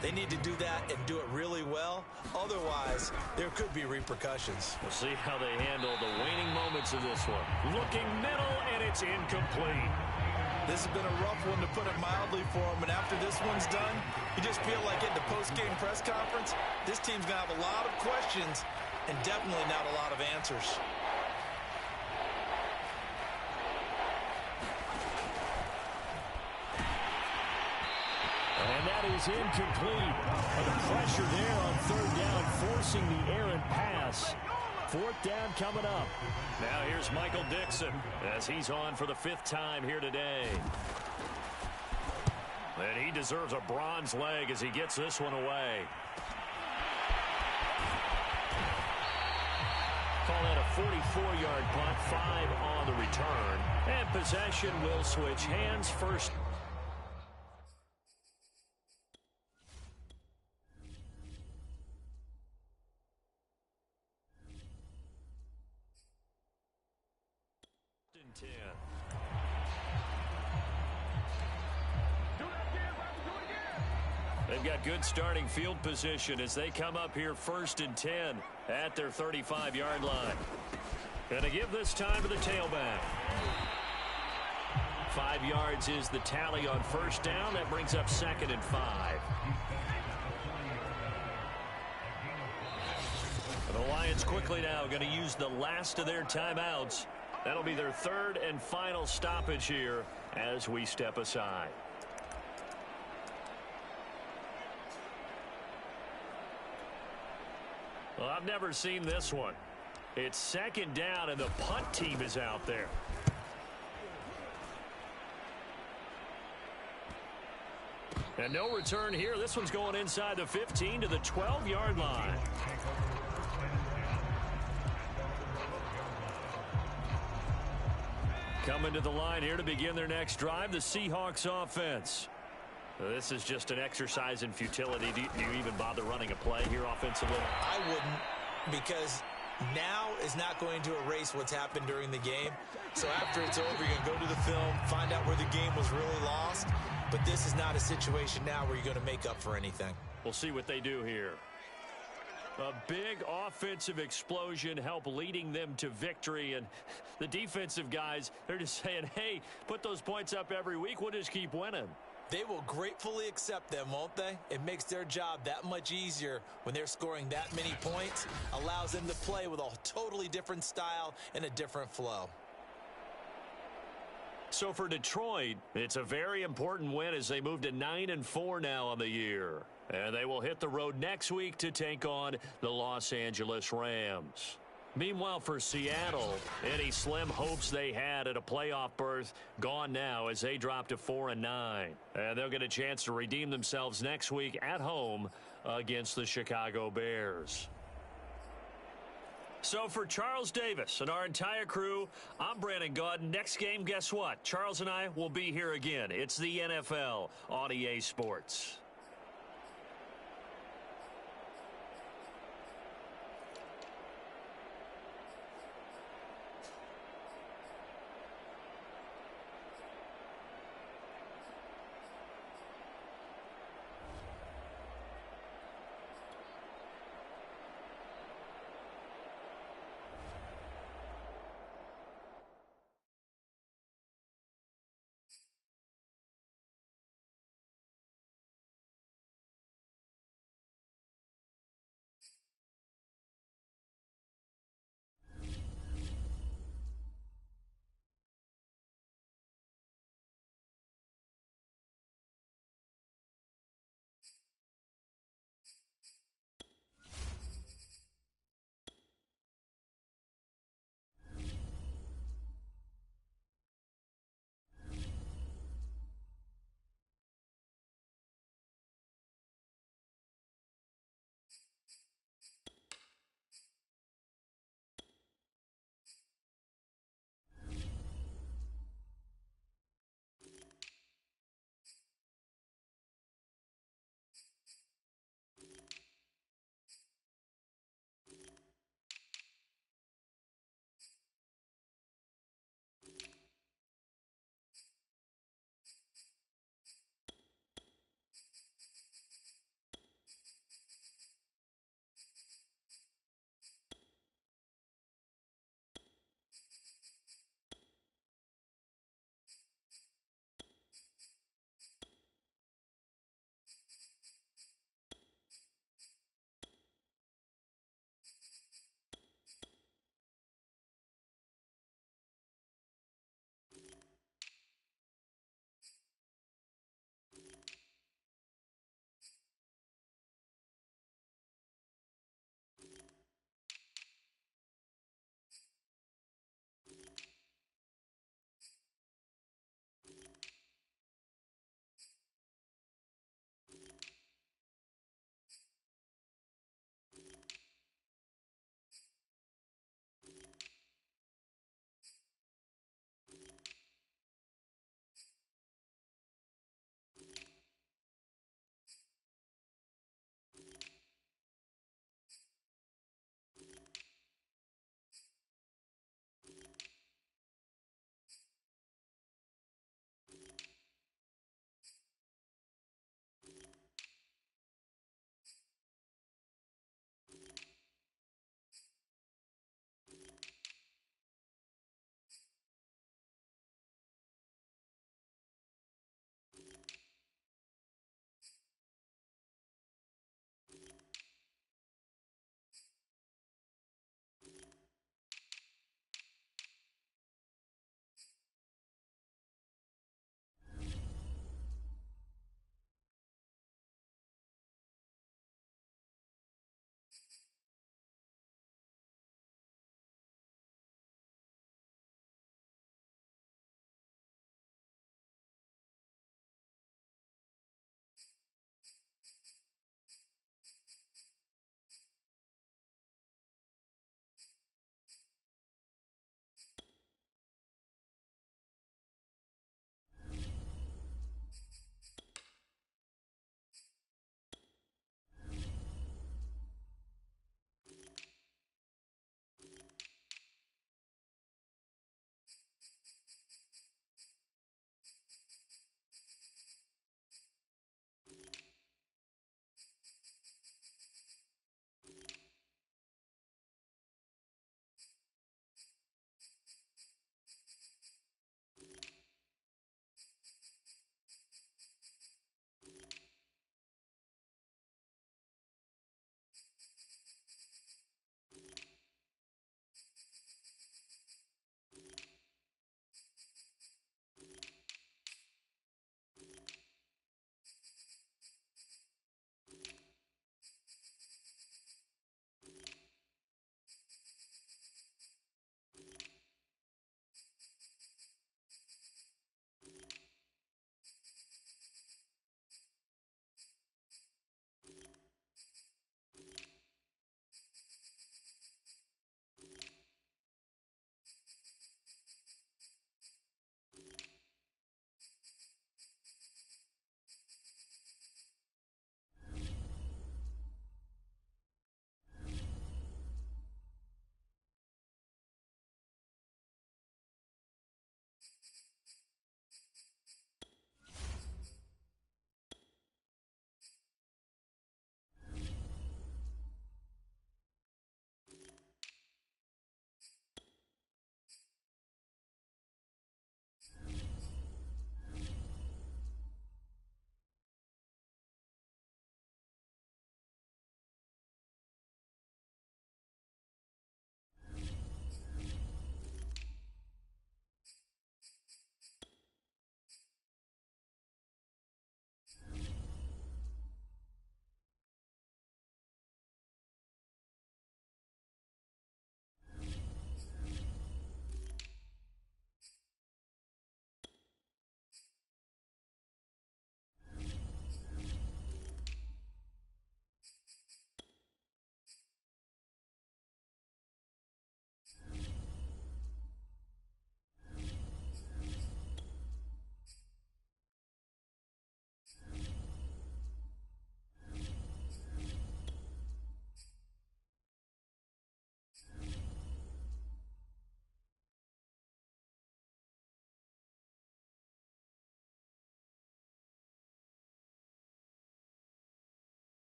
they need to do that and do it really well. Otherwise, there could be repercussions. We'll see how they handle the waning moments of this one. Looking middle, and it's incomplete. This has been a rough one, to put it mildly, for him. And after this one's done, you just feel like in the post-game press conference, this team's going to have a lot of questions and definitely not a lot of answers. And that is incomplete. And the pressure there on third down, forcing the errant pass. Fourth down coming up. Now here's Michael Dixon as he's on for the 5th time here today. And he deserves a bronze leg as he gets this one away. Call that a 44-yard punt, 5 on the return. And possession will switch hands first. They've got good starting field position as they come up here 1st and 10 at their 35-yard line. Gonna give this time to the tailback. 5 yards is the tally on 1st down. That brings up 2nd and 5. The Lions quickly now going to use the last of their timeouts. That'll be their 3rd and final stoppage here as we step aside. Well, I've never seen this one. It's 2nd down, and the punt team is out there. And no return here. This one's going inside the 15 to the 12-yard line. Coming to the line here to begin their next drive, the Seahawks offense. This is just an exercise in futility. Do you even bother running a play here offensively? I wouldn't, because now is not going to erase what's happened during the game. So after it's over, you're going to go to the film, find out where the game was really lost. But this is not a situation now where you're going to make up for anything. We'll see what they do here. A big offensive explosion help leading them to victory. And the defensive guys, they're just saying, hey, put those points up every week. We'll just keep winning. They will gratefully accept them, won't they? It makes their job that much easier when they're scoring that many points. Allows them to play with a totally different style and a different flow. So for Detroit, it's a very important win as they move to 9-4 now on the year. And they will hit the road next week to take on the Los Angeles Rams. Meanwhile, for Seattle, any slim hopes they had at a playoff berth gone now as they drop to 4-9. And they'll get a chance to redeem themselves next week at home against the Chicago Bears. So for Charles Davis and our entire crew, I'm Brandon Gaudin. Next game, guess what? Charles and I will be here again. It's the NFL on EA Sports.